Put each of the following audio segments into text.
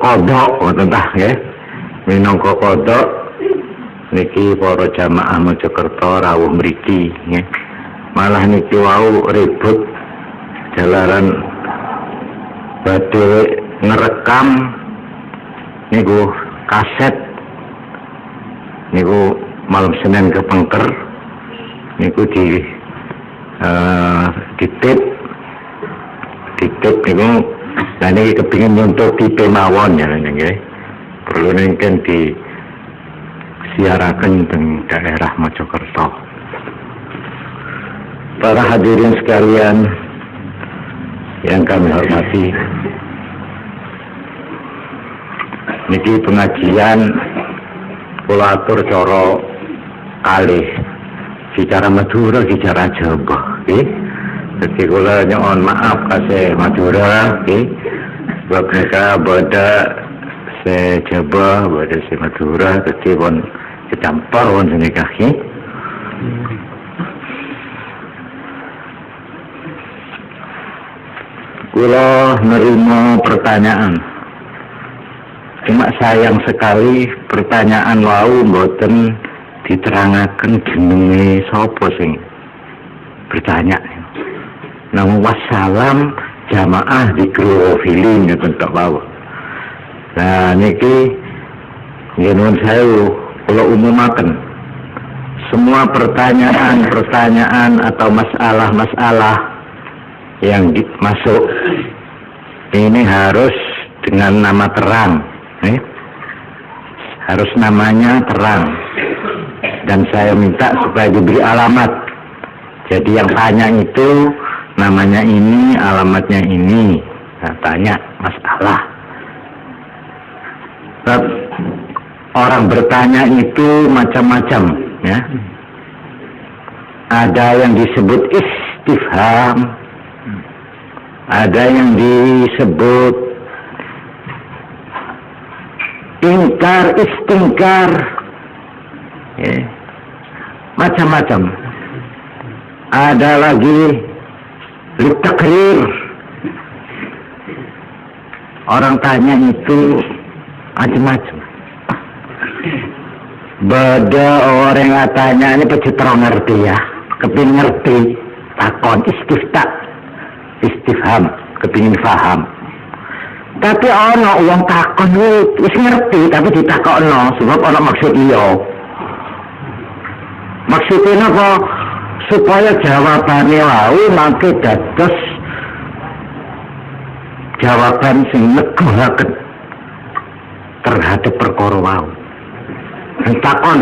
kodok ngoten tah nggih. Minangka kodok niki para jamaah Mojokerto rawuh mriki nggih. Malah niki wau ribut jalaran badhe ngerekam niku kaset niku malam Senin kepengker niku di tip niku lah niki kepingin nyontok tipe mawon ya nggih. Perlu nengken di siaraken teng daerah Mojokerto. Para hadirin sekalian yang kami hormati, niki pengajian kula atur cara kalih, bicara Madura, bicara Jawa, nggih. Jadi kula nyuwun maaf kasih Madura, nggih. Sebab mereka beda se Jawa, beda se Madura, jadi pun kecampur pun senikah, nggih. Kula nerima pertanyaan. Cuma sayang sekali pertanyaan wau mboten diterangaken jenenge sapa sing bertanya. Namun wassalam jamaah di Growofili ngoten tok wau. Nah niki nyuwun sewu kula umumaken. Semua pertanyaan atau masalah-masalah yang masuk ini harus dengan nama terang, harus namanya terang, dan saya minta supaya diberi alamat. Jadi yang tanya itu namanya ini, alamatnya ini. Nah, tanya masalah. Orang bertanya itu macam-macam, ya. Ada yang disebut istifham. Ada yang disebut ingkar, istingkar, ya. Macam-macam. Ada lagi litakrir. Orang tanya itu macam-macam. Beda orang yang tanya ini pecinta ngerti ya, kepingin ngerti, takon istifham, kepingin paham. Tapi ana wong takon wis ngerti tapi ditakokno sebab ana maksud iya. Maksudnya apa? Supaya jawabannya wau mangke dados jawaban sing neguhaken terhadap perkara wau. Takon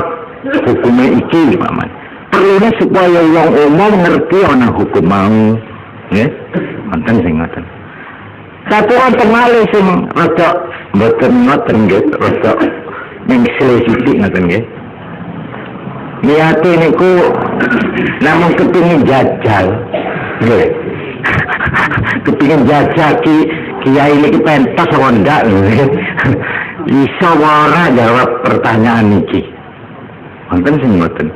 hukumnya iki paman. Perlunya supaya wong umum ngerti ana hukum mau. Ya, mantan sing ngoten. Tapi wonten malih sing rada mboten ngoten nggih, rada mengsel sithik ngoten nggih. Niate niku namung kepingin jajal. Nggih. Kepingin jajal kiai niki pentas apa ndak nggih. Iso ora jawab pertanyaan niki. Wonten sing ngoten.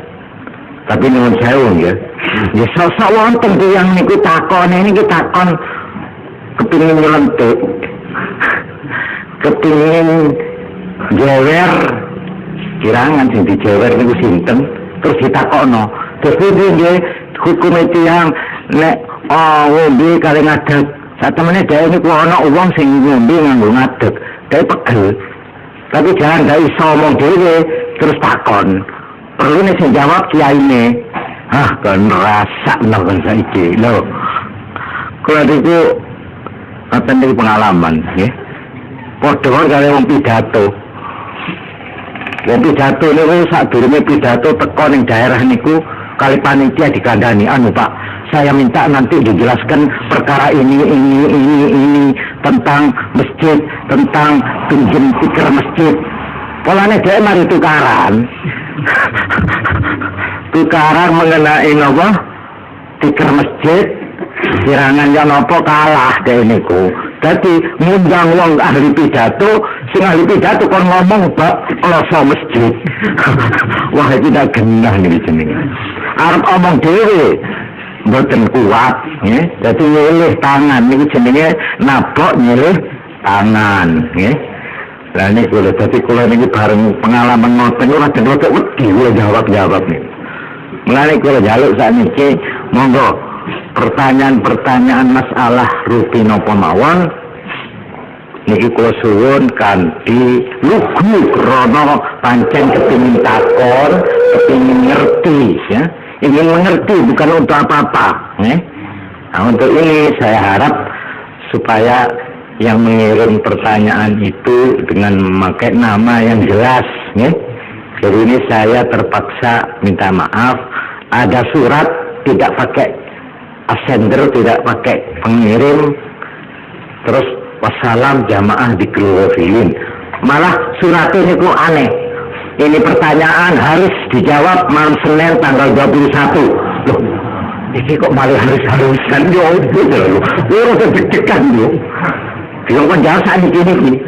Tapi nyuwun sewu nggih. Ya sok-sok wonten tiyang niku takone niki takon kepingin nyelentuk. Kepingin jewer kirangan sing dijewer niku sinten terus ditakokno. Terus nggih hukum tiyang nek ngombe kali ngadeg. Satemene dhewe niku ana wong sing ngombe nganggo ngadeg. Dhewe pegel. Tapi jangan gak iso omong dhewe terus takon. Perlu nih saya jawab kiaine, kan rasa nonton saiki lo. Kalau itu akan dari pengalaman, ya. Podo kali wong pidato. Wong pidato niku sadurunge pidato teko ning daerah niku kali panitia dikandani, anu Pak, saya minta nanti dijelaskan perkara ini tentang masjid, tentang pinjem tikar masjid. Polanya dia mari tukaran mengenai apa tikar masjid sirangan yang apa kalah deh niku. Jadi ngundang wong ahli pidato, sing ahli pidato kon ngomong bab kloso masjid. Wah tidak genah nih jenenge. Arep omong dhewe mboten kuat, nggih. Dadi nyilih tangan niku jenenge nabok nyilih tangan, nggih. Lah ini kula dadi kula niki bareng pengalaman ngoten ora rada wedi kula jawab nih. Mulane kula njaluk sakniki monggo pertanyaan-pertanyaan masalah rutin napa mawon niki kula suwun kanthi lugu krana pancen kepengin takon, kepengin ngerti ya. Ingin mengerti bukan untuk apa-apa, Nah, untuk ini saya harap supaya yang mengirim pertanyaan itu dengan memakai nama yang jelas, Jadi ini saya terpaksa minta maaf. Ada surat tidak pakai sender, tidak pakai pengirim, terus wassalam jamaah di Glorofilin. Malah suratnya itu aneh. Ini pertanyaan harus dijawab malam Senin tanggal 21. Loh, ini kok malah harus-harusan yo gitu loh. Ora deg-degan yo. Dia kan jawab saat ini.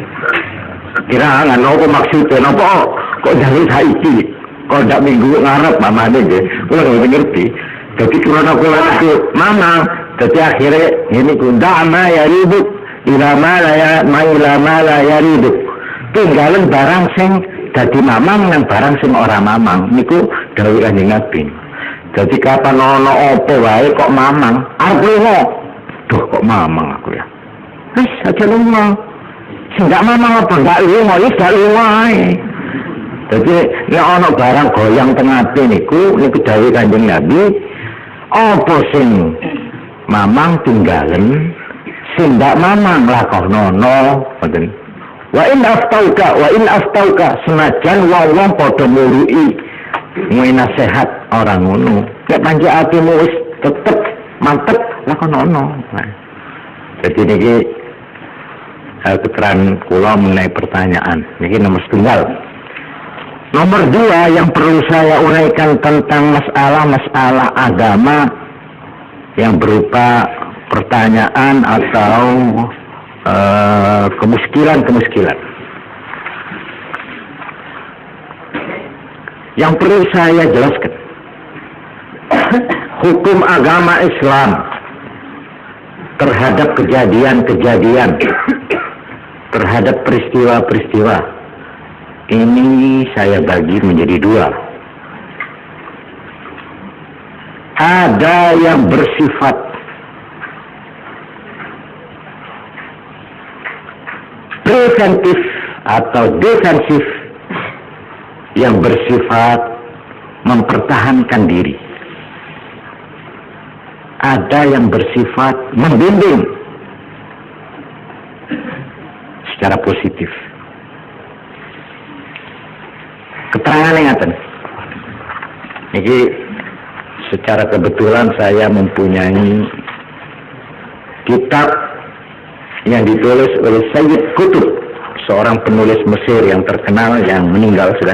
Kira nggak nopo maksudnya nopo kok jauh saiki. Kok ndak minggu ngarep mama deh. Kulo nggak ngerti. Jadi kurang aku itu mama. Jadi akhirnya ini kuda ama ya ribut. Ilama la ya ribut. Tinggalan barang sing dadi mamang nang barang sing ora mamang. Niku dawuh Kanjeng Nabi. Jadi kapan ono apa wae kok mamang. Arep lunga. Duh kok mamang aku ya. Wis aja lunga. Sing gak mamang apa gak lunga, wis gak lunga ae. Dadi nek ana barang goyang teng ati niku dawuh Kanjeng Nabi, apa sing mamang tinggalen, sing gak mamang lakonono, ngoten. Wa in aftauka senajan wong-wong padha ngurui ngene nasihat orang ngono. Nek pancen atimu wis tetep mantep lakonono. Jadi niki keterangan kula mengenai pertanyaan. Niki nomor setunggal. Nomor 2 yang perlu saya uraikan tentang masalah-masalah agama yang berupa pertanyaan atau kemiskinan. Yang perlu saya jelaskan, hukum agama Islam terhadap kejadian-kejadian, terhadap peristiwa-peristiwa ini saya bagi menjadi 2. Ada yang bersifat preventif atau defensif, yang bersifat mempertahankan diri. Ada yang bersifat membimbing secara positif. Keterangan yang ngaten. Ini secara kebetulan saya mempunyai kitab yang ditulis oleh Sayyid Qutb, seorang penulis Mesir yang terkenal yang meninggal sudah,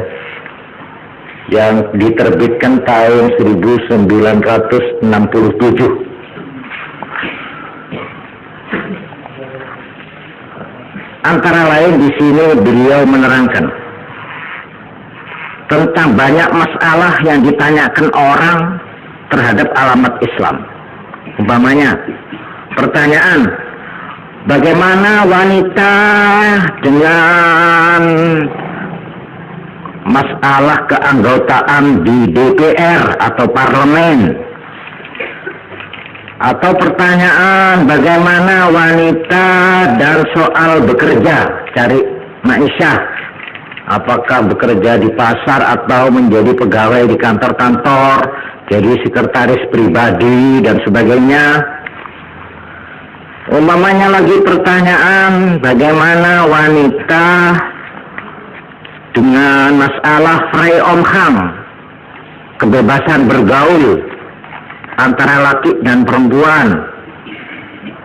yang diterbitkan tahun 1967. Antara lain di sini beliau menerangkan tentang banyak masalah yang ditanyakan orang terhadap alamat Islam. Umpamanya, pertanyaan, bagaimana wanita dengan masalah keanggotaan di DPR atau parlemen? Atau pertanyaan, bagaimana wanita dan soal bekerja, cari ma'isyah, apakah bekerja di pasar atau menjadi pegawai di kantor-kantor, jadi sekretaris pribadi dan sebagainya. Umpamanya lagi pertanyaan, bagaimana wanita dengan masalah vrij omgang, kebebasan bergaul antara laki dan perempuan.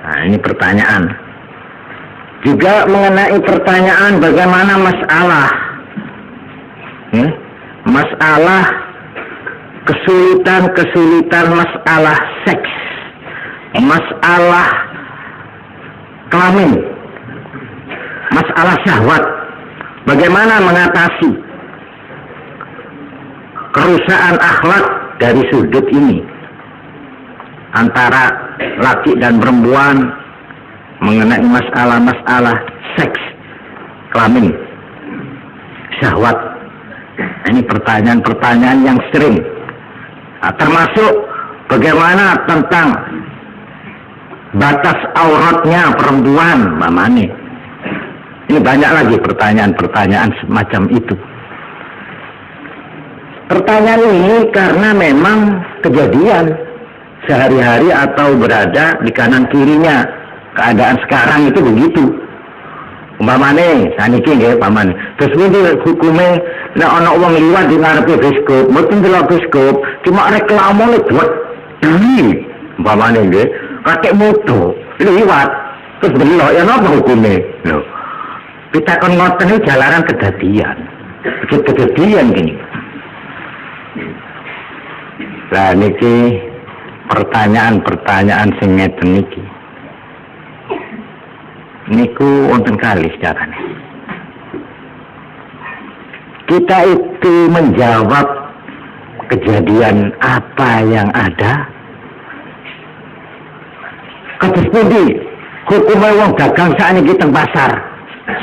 Nah, ini pertanyaan. Juga mengenai pertanyaan bagaimana masalah kesulitan masalah seks, masalah kelamin, masalah syahwat, bagaimana mengatasi kerusakan akhlak dari sudut ini antara laki dan perempuan mengenai masalah-masalah seks, kelamin. syahwat. Ini pertanyaan-pertanyaan yang sering. Nah, termasuk bagaimana tentang batas auratnya perempuan, mamane. Ini banyak lagi pertanyaan-pertanyaan semacam itu. Pertanyaan ini karena memang kejadian sehari-hari atau berada di kanan kirinya. Keadaan sekarang itu begitu. Umpamane, saniki nggih, umpamane. Terus iki hukume nek ana wong liwat di ngarepe bioskop, mboten delok bioskop, cuma reklamane buat diri. Umpamane nggih, kakek moto, liwat terus delok ya napa hukume? Lho. Kita kon ngoten iki jalaran kedadian. Kejadian gini. Lah niki pertanyaan-pertanyaan sing ngeten niki. Niku wonten kali sejarahnya. Kita itu menjawab kejadian apa yang ada. Kados pundi hukume wong dagang sakniki teng pasar.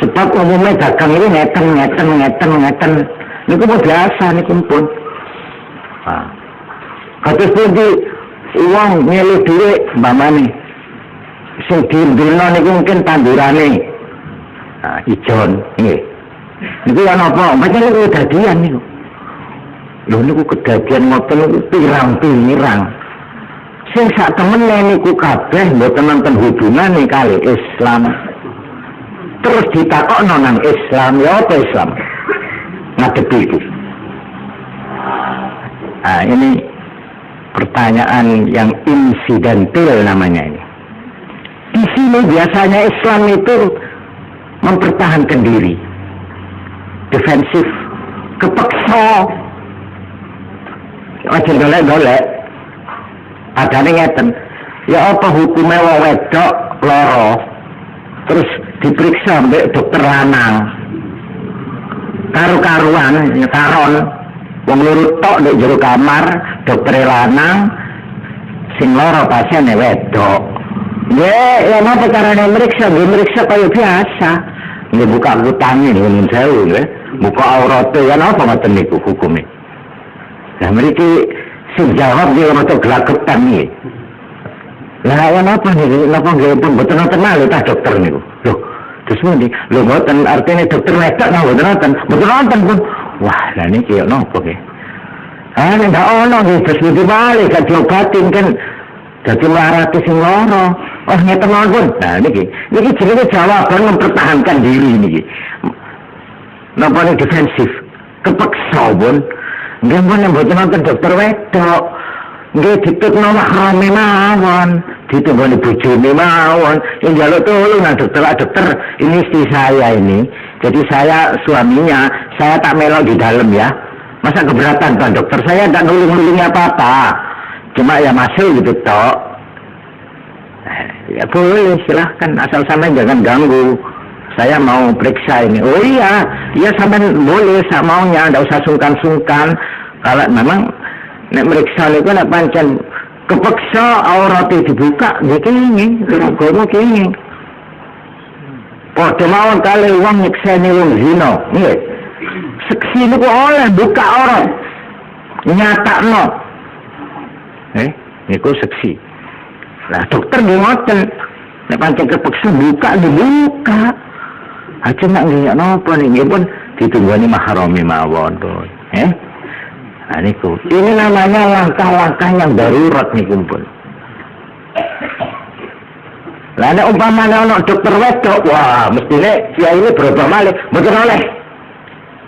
Sebab umumnya dagang ini ngeten. Niku pun biasa niku pun. Kados pundi wong nyeluk dhuwit mbamane. Sing dina niku mungkin tandurane ijon nggih. Niku ana apa? Pancen niku kedadian niku. Lho niku kedadian ngoten niku pirang-pirang. Sing sak temene niku kabeh mboten nonton hubungane kali Islam. Terus ditakokno nang Islam, ya apa Islam? Ngadepi iku. Ini pertanyaan yang insidental namanya ini. Di sini biasanya Islam itu mempertahankan diri, defensif, kepeksa, aja golek-golek. Adane ngeten, ya apa hukumnya wong wedok loro, terus diperiksa mbek dokter lanang, karu-karuan, nyetaron, wong loro tok ndek jero kamar, dokter lanang, sing loro pasiene wedok. Ya napa carane meriksa? Meriksa kaya biasa. Nggih buka kutane niku sewu nggih. Buka aurate ya napa ngoten niku hukume. Lah mriki sing jawab dia rada glagetan nggih. Lah ya napa niku? Napa nggih pun mboten nonton malih ta dokter niku. Loh, terus pundi? Lho mboten artine dokter wedok nang mboten nonton pun. Wah, lah niki ya napa nggih? Nek ndak ono nggih terus dibalik gak diobatin kan. Jadi marati sing loro. Oh ngeten mawon. Nah niki jenenge jawaban mempertahankan diri niki. Napa nek defensif? Kepeksa pun. Nggih mboten nonton dokter wedok. Nggih ditutno mahrame mawon, ditunggoni bojone mawon. Yang njaluk tulung nang dokter, ini istri saya ini. Jadi saya suaminya, saya tak melok di dalam ya. Masa keberatan Pak dokter? Saya enggak nulung-nulungi apa-apa. Cuma ya masih gitu tok. Ya boleh silahkan, asal sampai jangan ganggu. Saya mau periksa ini. Oh iya sampai boleh sak maunya, enggak usah sungkan-sungkan. Kalau memang nek meriksa niku nek pancen kepeksa aurate dibuka nggih kenging, agama kenging. Padha mawon kali wong nyekseni wong zina, nggih. Seksi niku oleh buka aurat. Nyatakno. Niku seksi. Lah dokter nggih ngoten. Nek pancen kepeksa buka dibuka. Aja nak nggih napa niki pun ditunggoni mahrami mawon to. Nah niku. Ini namanya langkah-langkah yang darurat niku pun. Lah nek umpamane ana dokter wedok, wah mestine kiai ini berubah malih, mboten oleh.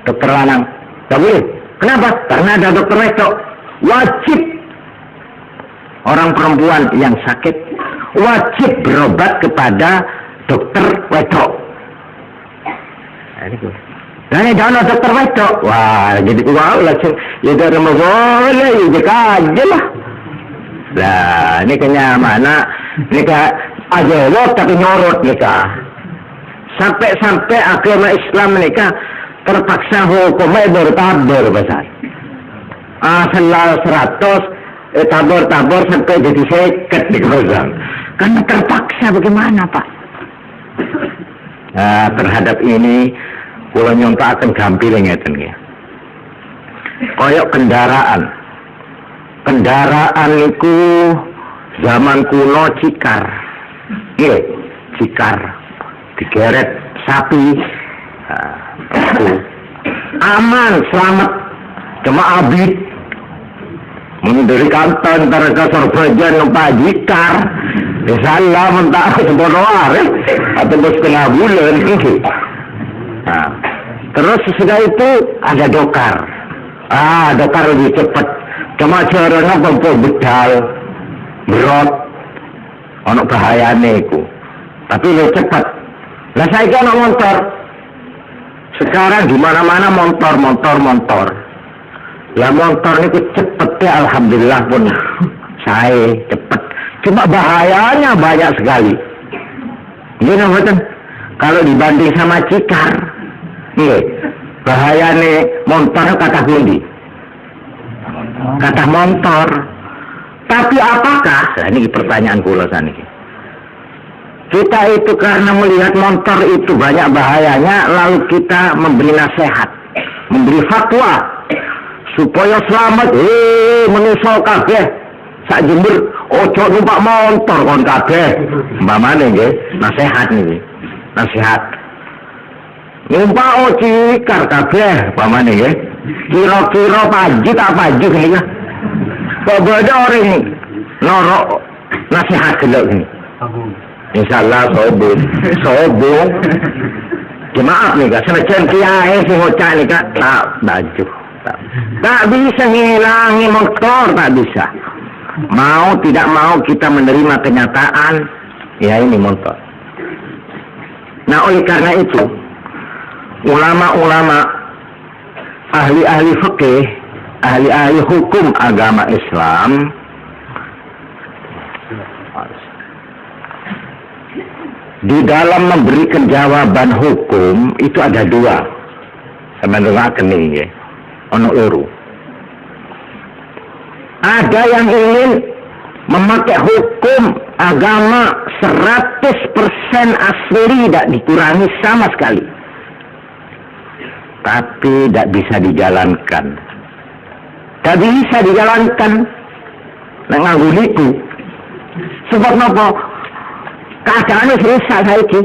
Dokter lanang. Enggak boleh. Kenapa? Karena ada dokter wedok. Wajib orang perempuan yang sakit wajib berobat kepada dokter wedok. Nah niku. Nah ini jangan dokter wedok. Wah jadi wow langsung ya dari boleh ya aja lah. Lah ini kenyamanan ini aja lo tapi nyorot nikah. Sampai agama Islam nikah terpaksa hukumnya bertabur besar. Asal 100 tabur sampai jadi seket di kozang. Karena terpaksa bagaimana Pak? Nah terhadap ini kula nyontokaken gampil ngeten nggih. Kaya kendaraan niku zaman kuno cikar. Nggih, cikar digeret sapi. Aman, selamat. Cuma abid dari kantor ke Sorbajan numpak jikar salah mentah sebodoh atau bos setengah bulan. Nah, terus sesudah itu ada dokar. Dokar lebih cepat. Cuma caranya pompo bedal berot ono bahayane iku, tapi lebih cepat. Lah saya kan motor sekarang di mana-mana motor. Lah motor niku cepetnya alhamdulillah pun saya cepet. Cuma bahayanya banyak sekali. Gini betul. Kalau dibanding sama cikar, bahayanya motor kata bundi. Kata motor. Tapi apakah? Nah, ini pertanyaan kula saniki. Kita itu karena melihat motor itu banyak bahayanya, lalu kita memberi nasihat, memberi fatwa supaya selamat. Menuso kabeh sak Jember ojo numpak motor kon kabeh. Mbamane nggih, nasihat niki. Nasihat. Numpak cikar kabeh, mbamane nggih. Kira-kira pajit apa juk niki. Kok beda orang norok nasihat delok niki. Insyaallah sobong. Maaf nih kak, senajan kiai sing ngocak nih kak, tak bisa ngilangi motor, tak bisa. Mau tidak mau kita menerima kenyataan, ya ini motor. Nah oleh karena itu, ulama-ulama, ahli-ahli fikih, ahli-ahli hukum agama Islam, di dalam memberikan jawaban hukum itu ada dua. Sama dengarkan ini ya. Ono loro. Ada yang ingin memakai hukum agama 100% asli, tidak dikurangi sama sekali. Tapi tidak bisa dijalankan. Tidak bisa dijalankan. Nganggo niku. Sebab napa? Keadaannya rusak saiki.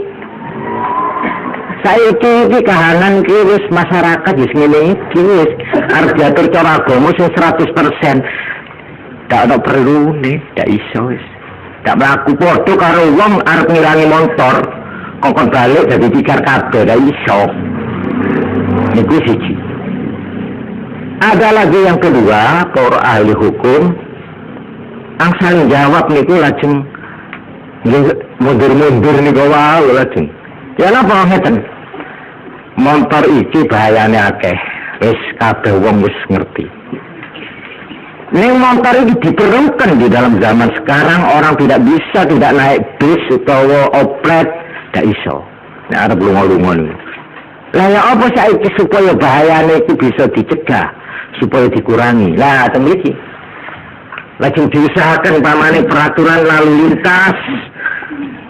Saiki kahanan ki wis masyarakat wis ngene iki wis arep diatur cara agama sing 100%. Dak ono perlu nih, dak iso wis. Dak mlaku padha karo wong arep ngilangi motor, kok balik dadi pikir kabeh dak iso. Niku siji. Ada lagi yang kedua, para ahli hukum yang saling jawab niku lajeng mundur-mundur nih gawal lagi. Ya napa ngeten? Motor iki bahayane akeh. Wis kabeh wong wis ngerti. Ning motor iki diperlukan di dalam zaman sekarang, orang tidak bisa tidak naik bis utawa oplet, tidak iso. Nek arep lunga-lunga niku. Lah ya apa saiki supaya bahayane itu bisa dicegah, supaya dikurangi. Lah teng mriki. Lajeng diusahakan pamane peraturan lalu lintas.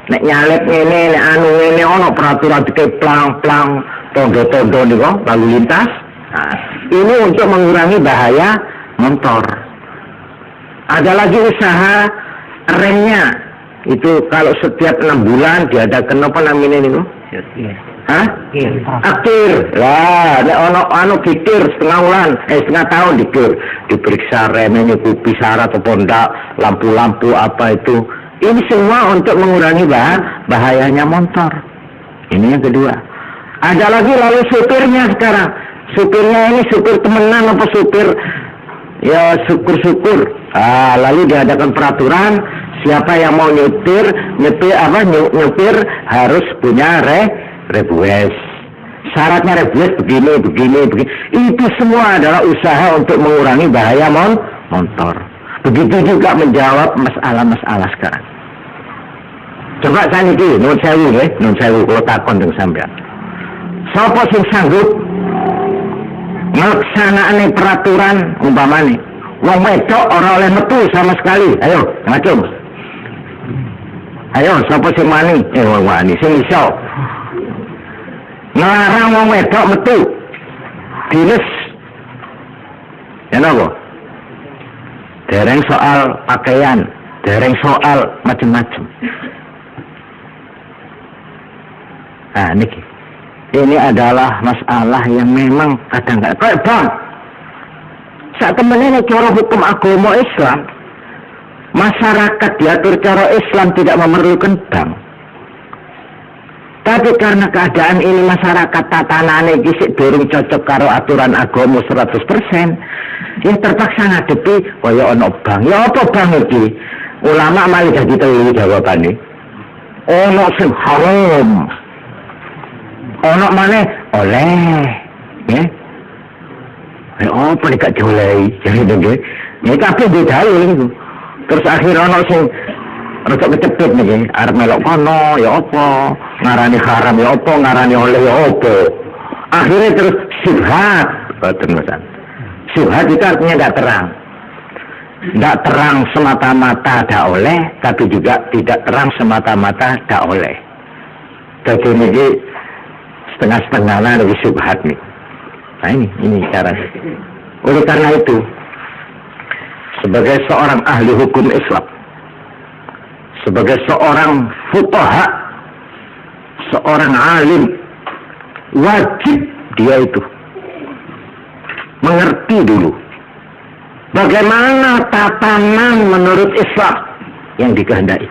Nek nyalek ngene, nek anu ngene ono peraturan dike plang-plang tondo-tondo niku lalu lintas. Nah, ini untuk mengurangi bahaya motor. Ada lagi usaha remnya. Itu kalau setiap 6 bulan diadakan apa namanya niku? Hah? Akhir. Lah, nek ono anu dikir setengah tahun dikir. Diperiksa remnya nyukupi syarat apa ndak, lampu-lampu apa itu. Ini semua untuk mengurangi bahayanya motor. Ini yang kedua. Ada lagi lalu supirnya sekarang. Supirnya ini supir temenan apa supir ya syukur-syukur. Lalu diadakan peraturan siapa yang mau nyupir harus punya rebues. Syaratnya rebues begini. Itu semua adalah usaha untuk mengurangi bahaya motor. Begitu juga menjawab masalah-masalah sekarang. Coba saya ini, nun sewu, kalau takon dengan sampean. Sapa sing sanggup ngelaksanaan peraturan umpamane wong wedok ora oleh metu sama sekali. Ayo, ngacung. Ayo, sapa sing wani? Wong wani sing iso. Ngelarang wong wedok metu. Dinas. Ya napa? Dereng soal pakaian, dereng soal macam-macam. Nah, ini adalah masalah yang memang kadang-kadang kayak bang. Saat temennya cara hukum agama Islam, masyarakat diatur cara Islam tidak memerlukan bank. Tapi karena keadaan ini masyarakat tatanane gisik durung cocok karo aturan agama 100%, yang terpaksa ngadepi kaya ana bank. Ya apa bank iki? Ulama malah dadi telu jawabane. Ono sing haram. Ono maneh oleh. Ya. Apa nek gak dioleh? Jadi nggih. Nek kabeh bedhae niku. Terus akhir ono sing rada kecepet niki, arep melok kono ya apa, ngarani haram ya apa, ngarani oleh ya apa. Akhirnya terus syubhat, boten Mas. Syubhat itu artinya tidak terang. Tidak terang semata-mata tidak oleh, tapi juga tidak terang semata-mata tidak oleh. Jadi ini setengah-setengah dari syubhat nih. Nah ini cara. Oleh karena itu, sebagai seorang ahli hukum Islam, sebagai seorang fuqaha, seorang alim, wajib dia itu mengerti dulu bagaimana tatanan menurut Islam yang dikehendaki.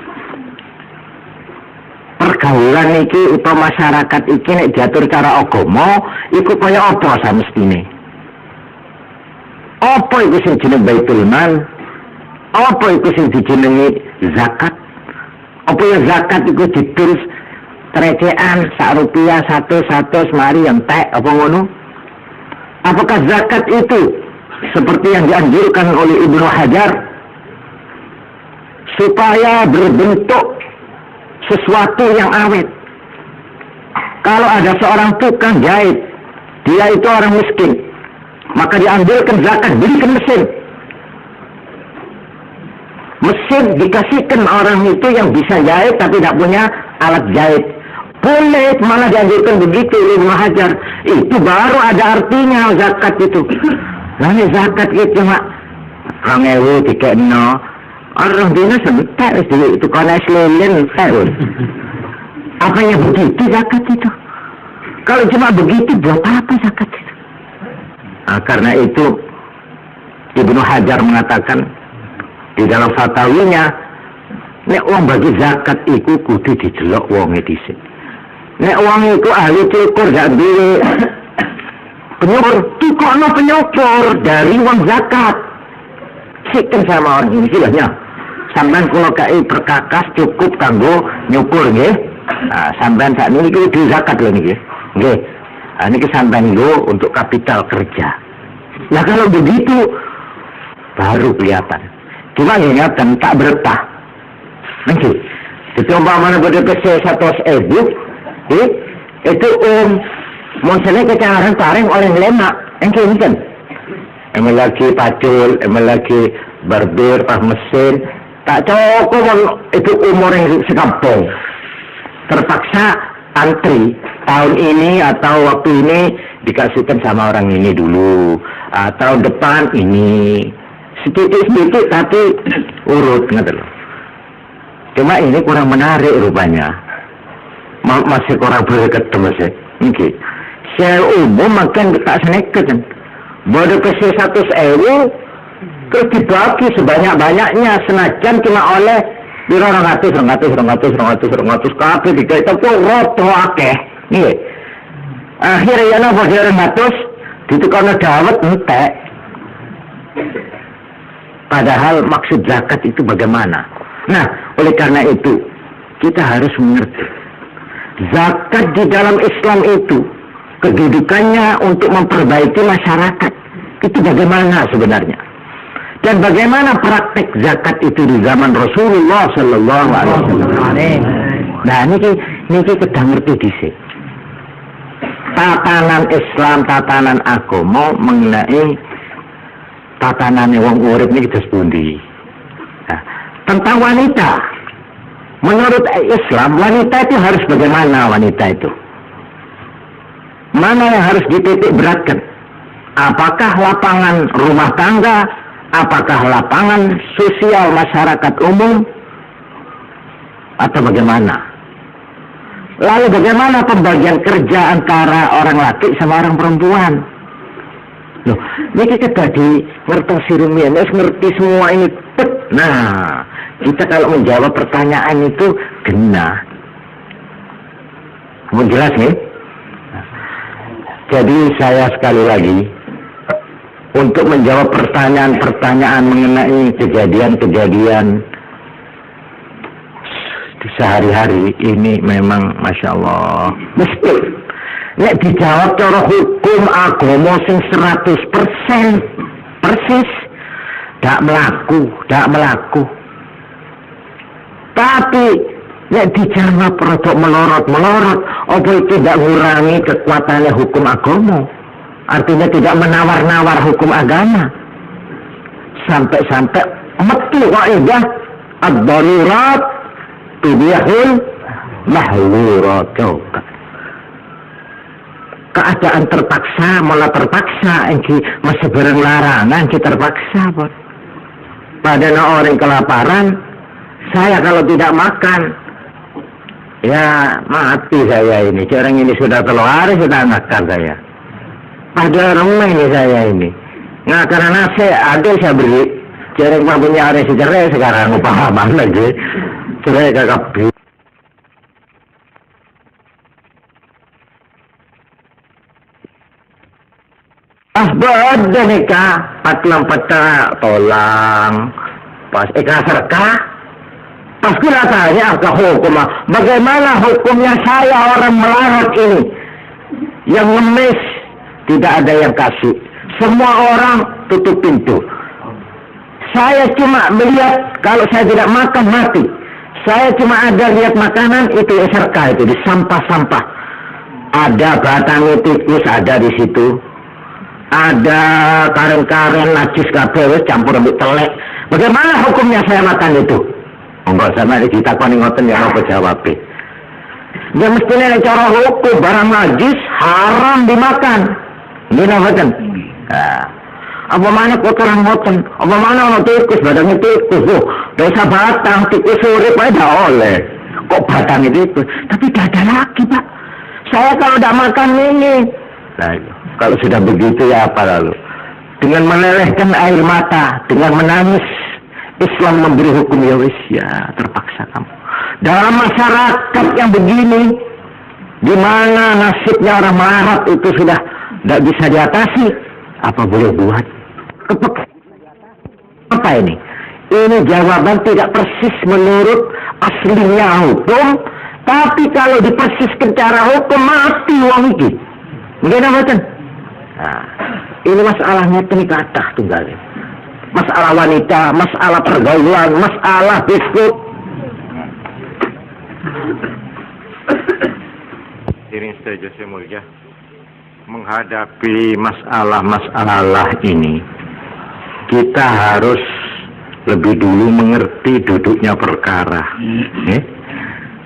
Pergaulan iki atau masyarakat iki nek diatur cara agama iku kaya apa samestine? Apa iku sing jeneng Baitul Mal? Apa iku sing dijenengi zakat? Apa ya zakat iku ditulis trecean sak rupiah 100 mari entek apa ngono? Apakah zakat itu seperti yang dianjurkan oleh Ibnu Hajar supaya berbentuk sesuatu yang awet? Kalau ada seorang tukang jahit, dia itu orang miskin, maka diambilkan zakat, belikan mesin. Mesin dikasihkan orang itu yang bisa jahit tapi tidak punya alat jahit. Boleh, malah dianjurkan begitu Ibnu Hajar. Itu baru ada artinya zakat itu. Nah, zakat itu cuma 2.000 dikekno. Orang dina sebentar itu kalau selelen tahun. Apanya begitu zakat itu? Kalau cuma begitu buat apa zakat itu? Nah, karena itu Ibnu Hajar mengatakan di dalam fatawinya, nek wong bagi zakat iku kudu didelok wonge dhisik. Nek wong iku ahli cukur gak duwe penyukur, tukokno penyukur dari uang zakat. Siken sama orang ini silahnya. Sampeyan kula kai perkakas cukup kanggo nyukur nggih. Nah, sampeyan sak niki di zakat lho niki. Nggih. Ah niki sampeyan lho untuk kapital kerja. Nah kalau begitu baru kelihatan. Cuma ingatan tak bertah. Nanti, dicoba mana pada kese 100.000, itu monselnya kecangaran taring oleh lemak, nanti ini kan. Emang lagi pacul, emang lagi barbir, pas mesin, tak cukup itu umur yang sekampung. Terpaksa antri tahun ini atau waktu ini dikasihkan sama orang ini dulu, atau depan ini. Sedikit-sedikit tapi urut gitu loh. Cuma ini kurang menarik rupanya. Masih kurang berdekat masih. Oke. Secara umum makan tak seneket kan. Bodoh kesi 100.000 terus dibagi sebanyak-banyaknya senajan cuma oleh 200 kabeh dikait itu roto akeh. Nggih. Akhirnya napa 200 ditekono dawet entek. Padahal maksud zakat itu bagaimana? Nah, oleh karena itu, kita harus mengerti. Zakat di dalam Islam itu, kedudukannya untuk memperbaiki masyarakat. Itu bagaimana sebenarnya? Dan bagaimana praktek zakat itu di zaman Rasulullah Sallallahu Alaihi Wasallam? Nah, ini kita ngerti dhisik. Tatanan Islam, tatanan agama mengenai tatanane wong urip niki terus pundi. Nah, tentang wanita. Menurut Islam, wanita itu harus bagaimana wanita itu? Mana yang harus dititik beratkan? Apakah lapangan rumah tangga? Apakah lapangan sosial masyarakat umum? Atau bagaimana? Lalu bagaimana pembagian kerja antara orang laki sama orang perempuan? Loh, ini kita di ngerti rumian, ngerti semua ini. Nah, kita kalau menjawab pertanyaan itu genah. Mau jelas nih? Jadi saya sekali lagi untuk menjawab pertanyaan-pertanyaan mengenai kejadian-kejadian di sehari-hari ini memang Masya Allah mesti nek dijawab cara hukum agama sing 100% persis dak melaku tapi nek dijawab rodok melorot apa itu tidak mengurangi kekuatannya hukum agama, artinya tidak menawar-nawar hukum agama sampai metu kaidah ad-darurat tubihul mahzurat. Keadaan terpaksa malah terpaksa engki masih bareng larangan kita terpaksa bot. Padahal orang kelaparan, saya kalau tidak makan ya mati saya ini. Orang ini sudah 3 hari sudah makan saya. Padahal remeh ini saya ini. Nah karena nasi ada saya beri. Jarang punya hari sejarah sekarang pahaman lagi. Cerai kakak beri. Bada nikah, patlang peta tolang, pas serkah, pas kira tanya ke hukum, bagaimana hukumnya saya orang melarat ini, yang ngemis tidak ada yang kasih, semua orang tutup pintu. Saya cuma melihat kalau saya tidak makan mati, saya cuma ada lihat makanan itu serkah itu di sampah-sampah, ada batang tikus ada di situ. Ada karen-karen najis kabeh campur rambut telek. Bagaimana hukumnya saya makan itu? Enggak sama ditakoni ngoten ya apa jawabe. Ya mestinya cara hukum barang najis haram dimakan. Ngene mboten? Nah, apa mana kotoran ngoten? Apa mana ono tikus badannya tikus. Dosa batang tikus urip ae dak oleh. Kok batang itu? Tapi tidak ada lagi, Pak. Saya kalau tidak makan ini. Nah, kalau sudah begitu ya apa lalu? Dengan melelehkan air mata, dengan menangis, Islam memberi hukum ya wis ya terpaksa kamu. Dalam masyarakat yang begini, di mana nasibnya orang melarat itu sudah tidak bisa diatasi, apa boleh buat? Apa ini? Ini jawaban tidak persis menurut aslinya hukum, tapi kalau dipersiskan cara hukum mati wong iki. Mungkin apa? Nah, ini masalahnya ini kathah tunggalnya. Masalah wanita, masalah pergaulan, masalah biskuit. Iring saja saya mulia. Menghadapi masalah-masalah ini, kita harus lebih dulu mengerti duduknya perkara.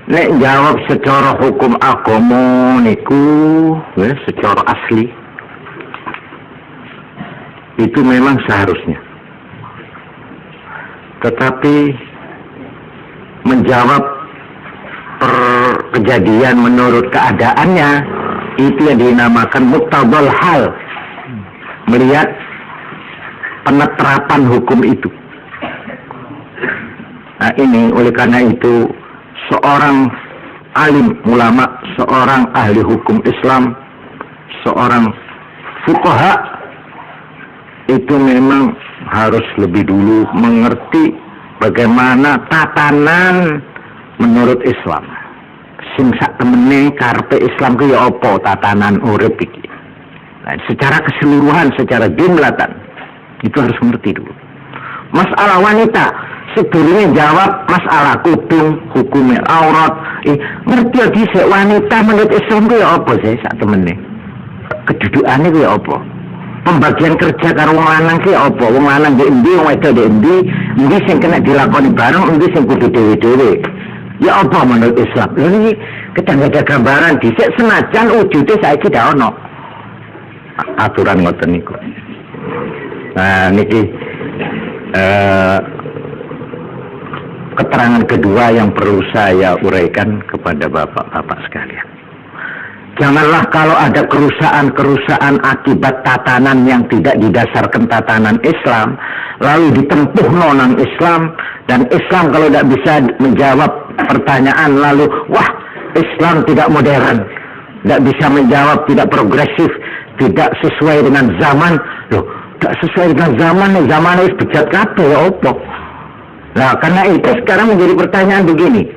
Nek jawab secara hukum agama niku, secara asli. Itu memang seharusnya. Tetapi menjawab kejadian menurut keadaannya itu yang dinamakan muqtadal hal. Melihat penerapan hukum itu. Nah ini oleh karena itu seorang alim ulama, seorang ahli hukum Islam, seorang fuqaha itu memang harus lebih dulu mengerti bagaimana tatanan menurut Islam. Sing sak temene karepe Islam ku ya apa tatanan urip iki. Nah, secara keseluruhan, secara jumlatan itu harus mengerti dulu. Masalah wanita sebelumnya jawab masalah kudung, hukumnya aurat. Ngerti lagi wanita menurut Islam ku ya apa sih sak temene? Kedudukannya ku ya apa? Pembagian kerja karo wong lanang ki apa? Wong lanang di endi, wong wedok di endi sing kena dilakoni bareng, endi sing kudu dhewe-dhewe. Ya apa menurut Islam? Ini Kadang ada gambaran dhisik senajan wujude saiki dak ono. Aturan ngoten niku. Nah niki keterangan kedua yang perlu saya uraikan kepada bapak-bapak sekalian. Janganlah kalau ada kerusakan akibat tatanan yang tidak didasarkan tatanan Islam, lalu ditempuh nonang Islam, dan Islam kalau tidak bisa menjawab pertanyaan lalu, wah Islam tidak modern, tidak bisa menjawab, tidak progresif, tidak sesuai dengan zaman. Loh, tidak sesuai dengan zaman itu bejat kabeh ya opo. Nah, karena itu sekarang menjadi pertanyaan begini.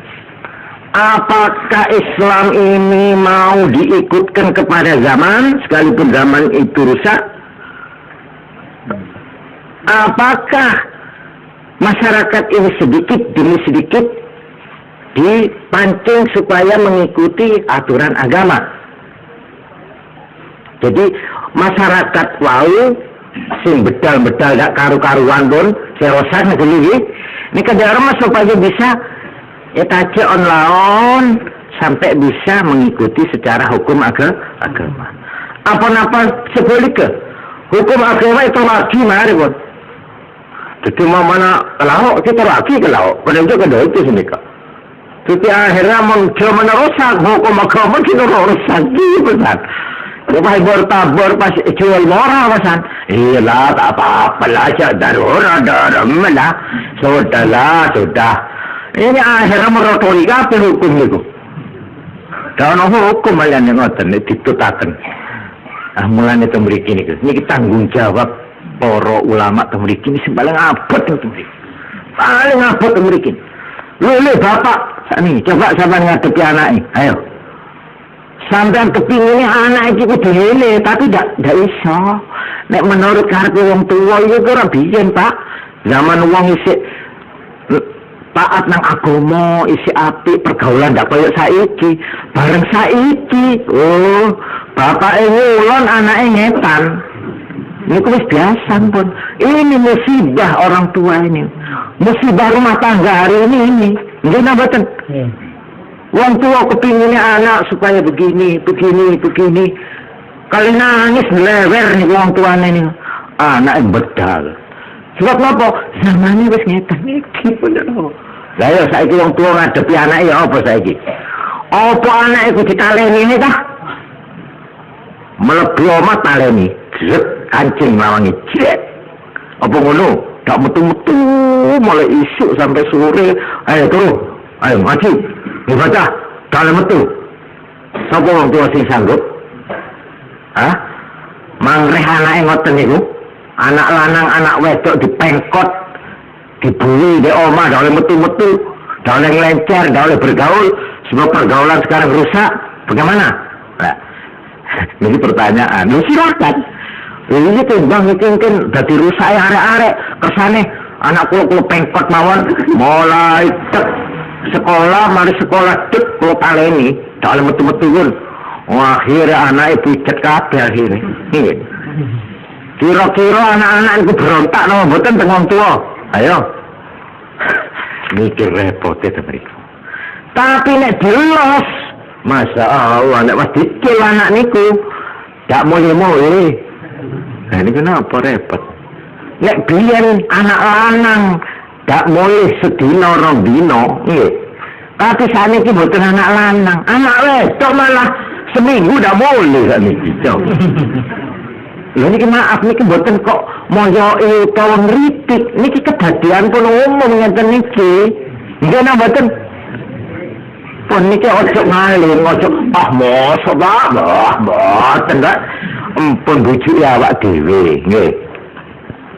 Apakah Islam ini mau diikutkan kepada zaman, sekalipun zaman itu rusak? Apakah masyarakat ini sedikit demi sedikit dipancing supaya mengikuti aturan agama? Jadi masyarakat wau sing bedal-bedal gak karu-karuan pun serosan ngene ini kadang supaya bisa taji on laon sampai bisa mengikuti secara hukum agama. Apa-apa sebaliknya hukum agama itu lagi mari pun. Jadi mau mana kalau kita lagi kalau pada itu sini kak. Jadi akhirnya meneruskan hukum agama kita rusak gitu kan. Lepas bertabur pas jual murah pasan. Iyalah tak apa-apa lah aja darurat lah. Sudah. Ini akhirnya merotoli apa hukum itu? Dan hukum malah yang ngoten ditutakan. Mulanya tembriki ini tanggung jawab para ulama tembriki ini paling abot tembriki. Paling abot tembriki. Lho bapak, nih coba sampean ngadepi anaknya. Ayo. Sampean kepingin anak iki kudu lele, tapi ndak iso. Nek menurut karepe wong tua iku ora biyen, Pak. Zaman wong isih taat nang agama, isi apik, pergaulan ndak koyo saiki. Bareng saiki, oh, bapak ngulon anake ngetan. Niku wis biasa pun. Ini musibah orang tua ini. Musibah rumah tangga hari ini. Nggih napa mboten? Wong tua kepinginnya anak supaya begini. Kali nangis lewer nih wong tuane nih. Anak yang bedal. Sebab apa? Zamannya wis ngetan iki bener. Lah ya saiki wong tua ngadepi anak ya apa saiki? Apa anak iku ditaleni ini dah? Mlebu omah taleni. Jret kancing lawangi jret. Apa ngono? Tak metu-metu mulai isuk sampai sore. Ayo turu. Ayo maju. Baca, dalam metu. Sapa wong tua sing sanggup? Hah? Mangreh anake ngoten niku. Anak lanang, anak wedok dipengkot, dibuli di omah, dak oleh metu-metu, dak oleh ngelencer, dak oleh bergaul. Sebab pergaulan sekarang rusak. Bagaimana? Nah, ini pertanyaan. Lu silakan. Ini timbang mungkin dadi rusak arek-arek kersane anak kula pengkot mawon mulai sekolah mari sekolah tek kula taleni dak oleh metu-metu pun. Akhirnya anak ibu cet kabeh akhirnya. Nggih. Kira-kira anak-anak itu berontak napa mboten teng wong tuwa? Ayo. Mikir repot itu mereka. Tapi nek jelas, Masya Allah, nek wis dicil anak niku dak mulih-mulih. Nah ini kenapa repot? Nek biyen anak lanang dak mulih sedina rong dina, nggih. Tapi saniki mboten anak lanang, anak wedok malah seminggu dak mulih saniki. Lha niki maaf niki mboten kok moyoke utawa ngritik, niki kedadian pun umum ngeten niki. Nggih napa mboten? Pun niki ojo ngaling, ojo mosok mboten kok. Empun bujuki awak dhewe, nggih.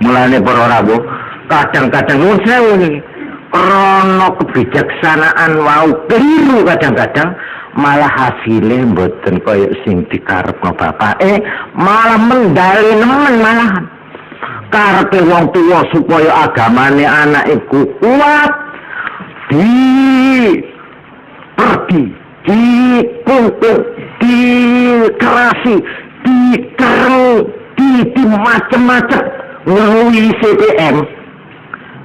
Mulane para rawuh, kadang-kadang nuwun sewu niki. Krana kebijaksanaan wau keliru kadang-kadang malah hasilnya mboten kaya sing dikarepno bapake, malah mendali nemen malahan. Karepe wong tuwa supaya agamane anak iku kuat, dikumpul, dikerasi, dikerung, di macam-macam ngeluhi CPM.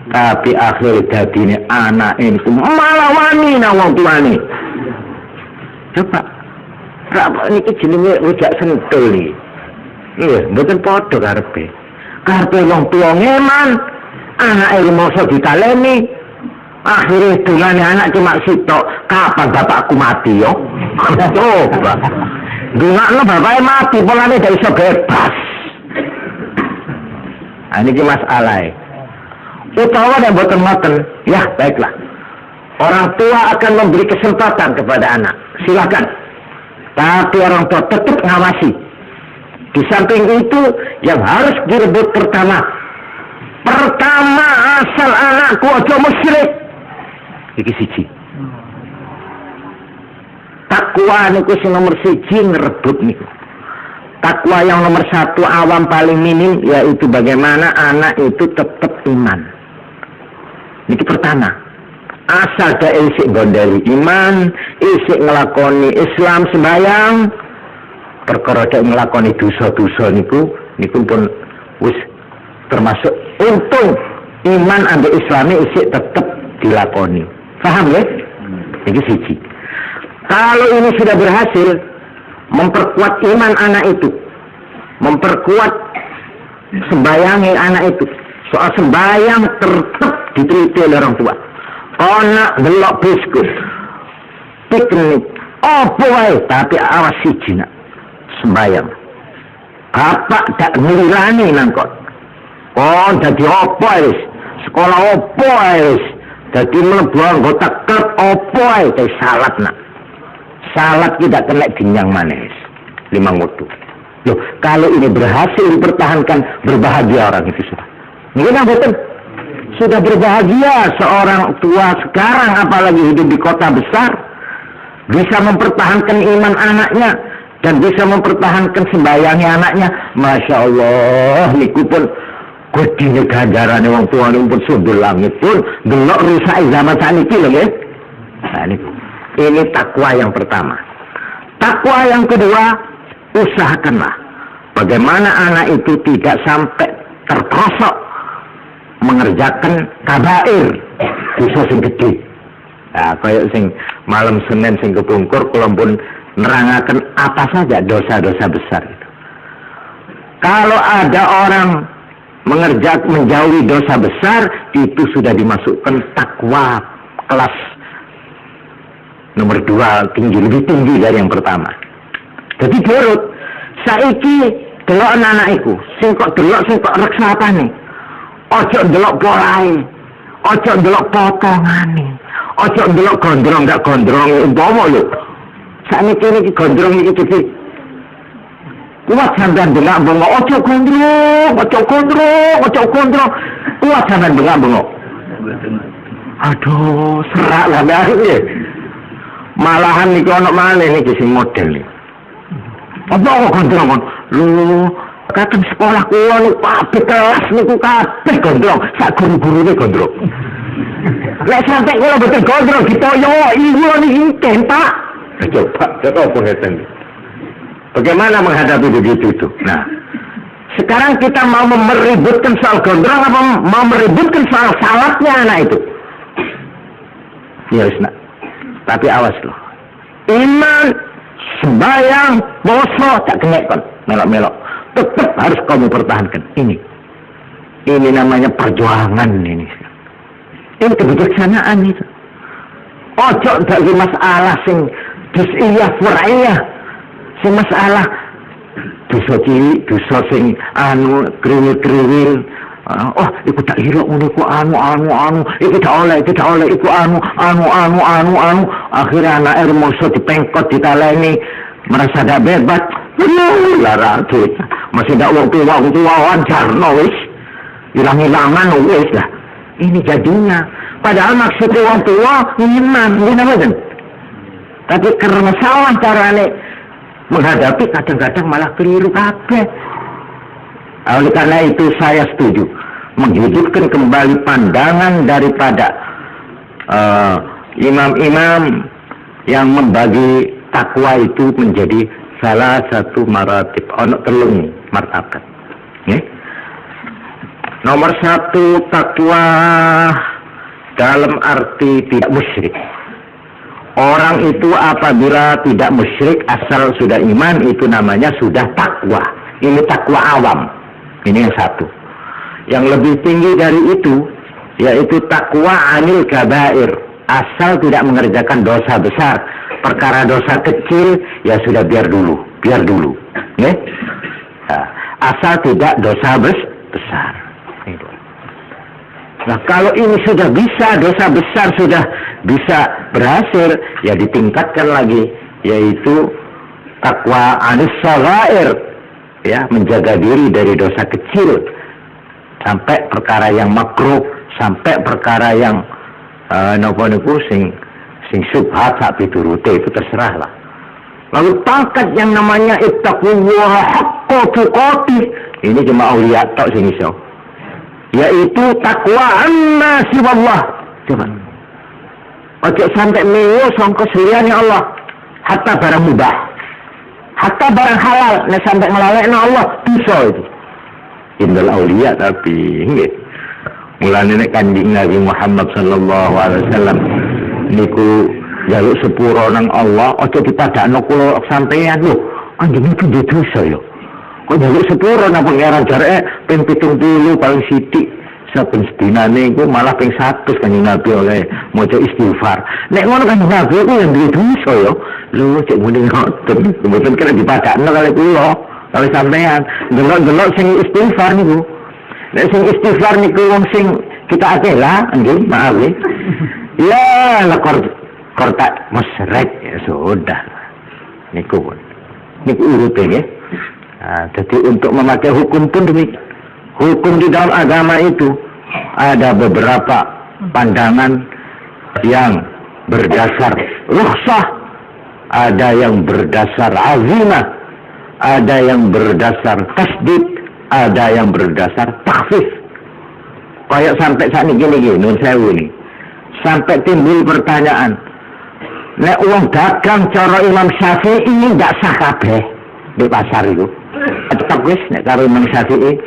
Tapi akhir dadine anak ini malah wani nang wong tuane. Coba. Rak niki jenenge rujak sentul iki. Iya, mboten padha karepe. Karepe wong tuwa ngeman, anake rumoso ditaleni. Akhirnya dungane anak cuma sitok, kapan bapakku mati yo? Coba. Dungane bapaknya mati, polane gak iso bebas. Ini masalah. Utawa dan boten-boten, ya baiklah. Orang tua akan memberi kesempatan kepada anak, silakan. Tapi orang tua tetap ngawasi. Di samping itu, yang harus direbut pertama asal anakku aja musyrik. Iki siji. Takwa niku sing nomor siji ngerebut niku. Takwa yang nomor satu awam paling minim yaitu bagaimana anak itu tetap iman. Niki pertama. Asal dia isik gondeli iman, isik ngelakoni Islam sembahyang, perkara dia ngelakoni dosa-dosa niku pun wis termasuk untung iman ambil Islami isik tetap dilakoni. Paham ya? Ini siji. Kalau ini sudah berhasil memperkuat iman anak itu, memperkuat sembayangi anak itu, soal sembayang tetap diteliti oleh orang tua. Anak delok biskut, piknik, apa wae tapi awas siji nak sembayang. Bapak tak ngelirani nangkot. Oh jadi apa wis? Sekolah apa wis? Jadi mlebu anggota klub apa wae salat nak. Salat tidak kena dinyang manis. 5 waktu. Loh, kalau ini berhasil dipertahankan, berbahagia orang itu sudah. Mungkin betul. Sudah berbahagia seorang tua sekarang, apalagi hidup di kota besar, bisa mempertahankan iman anaknya dan bisa mempertahankan sembayangnya anaknya. Masya Allah, niku pun kudine ganjaran wong tua pun sundul langit pun delok rusak zaman saniki lho nggih. Nah niku. Ini takwa yang pertama. Takwa yang kedua, usahakanlah bagaimana anak itu tidak sampai terperosok mengerjakan kabair dosa sing gede. Nah, kayak sing malam Senin sing kepungkur kula pun nerangaken apa saja dosa-dosa besar itu. Kalau ada orang menjauhi dosa besar, itu sudah dimasukkan takwa kelas nomor 2 tinggi, lebih tinggi dari yang pertama. Jadi durut saiki delok anak iku sing kok delok sing kok reksa apane. Ojo delok polahe, ojo delok potongane, ojo delok gondrong gak gondrong umpama lho. Sakniki iki gondrong iki iki. Kuat sampean delok bengok ojo gondrong, ojo gondrong, ojo gondrong. Kuat sampean delok bengok. Aduh, serak lah ya. Malahan niki ana malih niki sing model iki. Apa kok gondrong kon? Lho, kadang sekolah kula niku kabeh kelas niku kabeh gondrong, sak guru-gurune gondrong. Lek sampe kula boten gondrong ditoyo iya niki tempak. Coba apa ngeten. Bagaimana menghadapi begitu itu? Nah, sekarang kita mau meributkan soal gondrong apa mau meributkan soal salatnya anak itu? Ya wis nak. Tapi awas loh. Iman, sembahyang, poso tak kena kon, melok-melok. Tetap harus kamu pertahankan ini. Ini namanya perjuangan ini. Ini kebijaksanaan itu. Ojo dari masalah sing juz'iyah fur'iyah. Sing masalah dosa cilik, dosa sing kriwil-kriwil. Oh, iku tak hira ngono iku iku tak oleh, iku anu. Akhirnya anake rumoso dipengkot ditaleni, merasa dak bebas. Lara duit. Masih dak wong tua wancarno wis. Hilang-hilangan wis lah. Ini jadinya. Padahal maksudnya wong tua iman, ngene mboten. Tapi karena salah carane menghadapi kadang-kadang malah keliru kabeh. Oleh karena itu saya setuju menghidupkan kembali pandangan daripada imam-imam yang membagi takwa itu menjadi salah satu maratib, ono telung martabat. Nomor 1 takwa dalam arti tidak musyrik. Orang itu apabila tidak musyrik asal sudah iman, itu namanya sudah takwa. Ini takwa awam. Ini yang satu. Yang lebih tinggi dari itu, yaitu takwa anil kabair. Asal tidak mengerjakan dosa besar. Perkara dosa kecil, ya sudah biar dulu. Ya? Nah, asal tidak dosa besar. Nah, kalau ini sudah bisa, dosa besar sudah bisa berhasil, ya ditingkatkan lagi, yaitu takwa anis shaghair, ya, menjaga diri dari dosa kecil, sampai perkara yang makruh, sampai perkara yang nopo-nopo sing subhat sak piturute, itu terserah lah. Lalu pangkat yang namanya ittaqullaha haqqa tuqatih, ini cuma aulia tok sing iso, yaitu takwa anna siwallah. Coba ojo sampai meyo sangka seliyane Allah, hatta barang mubah, hatta barang halal, nek sampai ngelalekno Allah bisa itu. Indal aulia tapi nggih. Mulane nek Kanjeng Nabi Muhammad sallallahu alaihi wasallam niku jaluk sepuro nang Allah, ojo dipadakno kula sampeyan lho, anjene iki dosa ya. Kok jaluk sepuro nang pangeran jareke ping 70 paling sithik. Saben sedinane iku malah ping 100 Kanjeng Nabi oleh maca istighfar. Nek ngono Kanjeng Nabi iku yang duwe dosa ya. Lho cek muni ngoten, mboten kena dipadakno kali kula, kali sampean. Delok-delok sing istighfar niku. Nek sing istighfar niku wong sing kita akela, nggih, maaf nggih. Ya, lekor tak musyrek ya sudah. Niku pun. Niku urute nggih. Nah, jadi untuk memakai hukum pun demikian. Hukum di dalam agama itu ada beberapa pandangan yang berdasar rukhsah, ada yang berdasar azimah, ada yang berdasar tasdid, ada yang berdasar takhfif. Kayak sampai saat ini gini, nun sewu nih, sampai timbul pertanyaan, nek uang dagang cara Imam Syafi'i ini nggak sah kabeh di pasar itu. Tetap wis nek karo Imam Syafi'i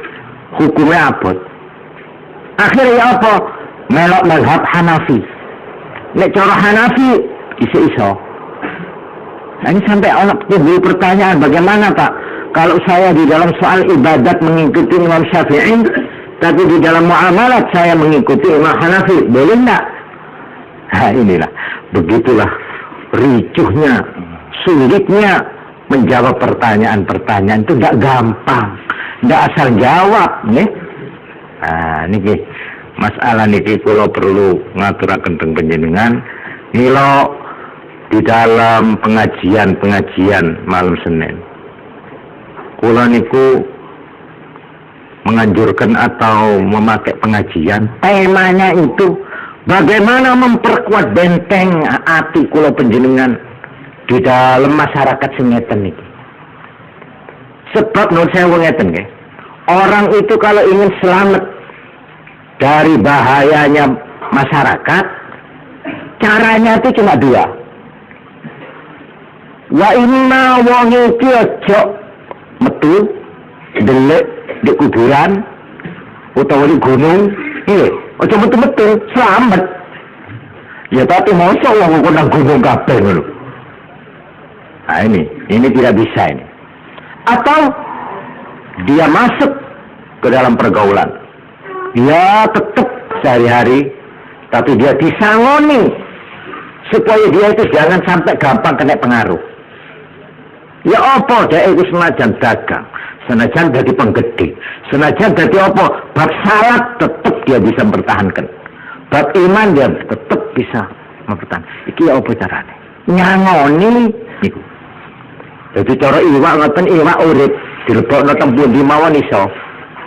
hukumnya apa? Akhirnya apa? Melok mazhab Hanafi. Nek cara Hanafi iso-iso. Nah, ini sampai orang timbul pertanyaan, bagaimana Pak? Kalau saya di dalam soal ibadat mengikuti Imam Syafi'i, tapi di dalam muamalat saya mengikuti Imam Hanafi, boleh enggak? Nah inilah, begitulah ricuhnya, sulitnya menjawab pertanyaan-pertanyaan itu tidak gampang, tidak asal jawab, nih. Nah, niki masalah niki kalau perlu ngaturaken teng panjenengan, nilo di dalam pengajian malam Senin. Kula niku menganjurkan atau memakai pengajian, temanya itu bagaimana memperkuat benteng hati kula panjenengan di dalam masyarakat singeten ini. Sebab menurut saya ngeten nggih. Orang itu kalau ingin selamat dari bahayanya masyarakat, caranya itu cuma dua. Wa inna wong iki aja metu delik di kuburan utawa di gunung, iya, aja metu-metu selamat. Ya tapi masa wong kok nang gunung kabeh ngono. Nah ini tidak bisa ini. Atau dia masuk ke dalam pergaulan, dia tetap sehari-hari, tapi dia disangoni supaya dia itu jangan sampai gampang kena pengaruh. Ya apa dia itu senajan dagang, senajan jadi penggede, senajan jadi apa, bab salat tetap dia bisa mempertahankan, bab iman dia tetap bisa mempertahankan. Iki ya apa caranya? Nyangoni niku. Jadi cara iwak ngoten, iwak urip dilebokno tempundi mawon iso.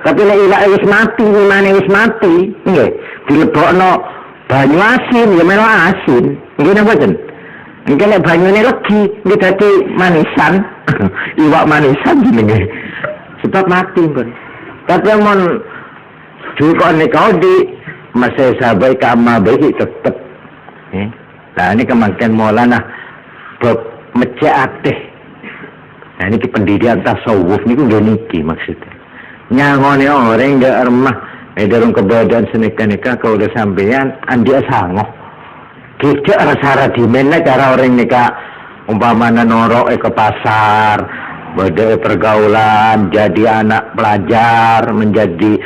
Tapi nek iwak wis mati, imane wis mati, nggih, dilebokno banyu asin ya melo asin. Nggih napa mboten? Nggih nek banyune legi nggih dadi manisan. Iwak manisan jenenge. Sebab mati pun. Tapi mon juga nek di masih sabai kama baik tetep. Nah ini kemangkian Maulana bab mecakateh. Nah ini pendidikan tasawuf ini udah niki maksudnya. Nyangone orang nggak remah, dalam keberadaan seneka-neka kalau udah sampean andi asangoh, Kita cara dimana cara orang nikah umpamanya norok ke pasar, beda pergaulan, jadi anak pelajar, menjadi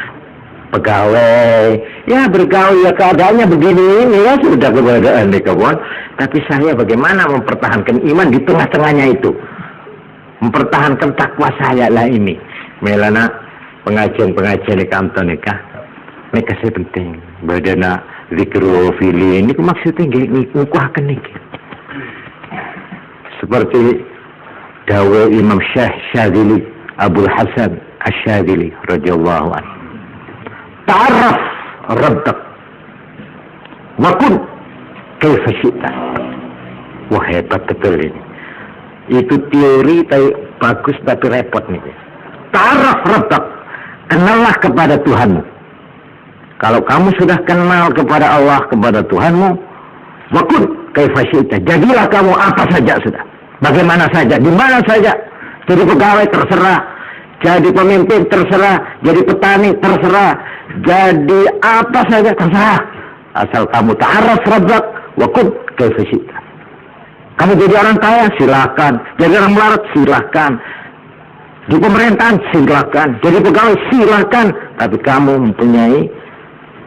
pegawai, ya bergaul ya keadaannya begini ini ya sudah keberadaan nih kawan. Tapi saya bagaimana mempertahankan iman di tengah-tengahnya itu, mempertahankan takwa saya lah ini. Melana pengajian-pengajian di kantor nikah saya penting. Badana zikrofili ini maksudnya ngukuhkan nih. Seperti dawa Imam Syadzili Abul Hasan Asy-Syadzili radhiyallahu anhu. Ta'arraf rabbak wa kun kaifa syi'ta. Wah, hebat betul ini. Itu teori tapi bagus tapi repot nih. Ta'arraf rabbak, kenallah kepada Tuhanmu. Kalau kamu sudah kenal kepada Allah, kepada Tuhanmu, wa kun kaifa syi'ta, jadilah kamu apa saja sudah. Bagaimana saja, di mana saja. Jadi pegawai terserah, jadi pemimpin terserah, jadi petani terserah, jadi apa saja terserah. Asal kamu ta'arraf rabbak wa kun kaifa syi'ta. Kamu jadi orang kaya silakan, jadi orang melarat silakan, di pemerintahan silakan, jadi pegawai silakan, tapi kamu mempunyai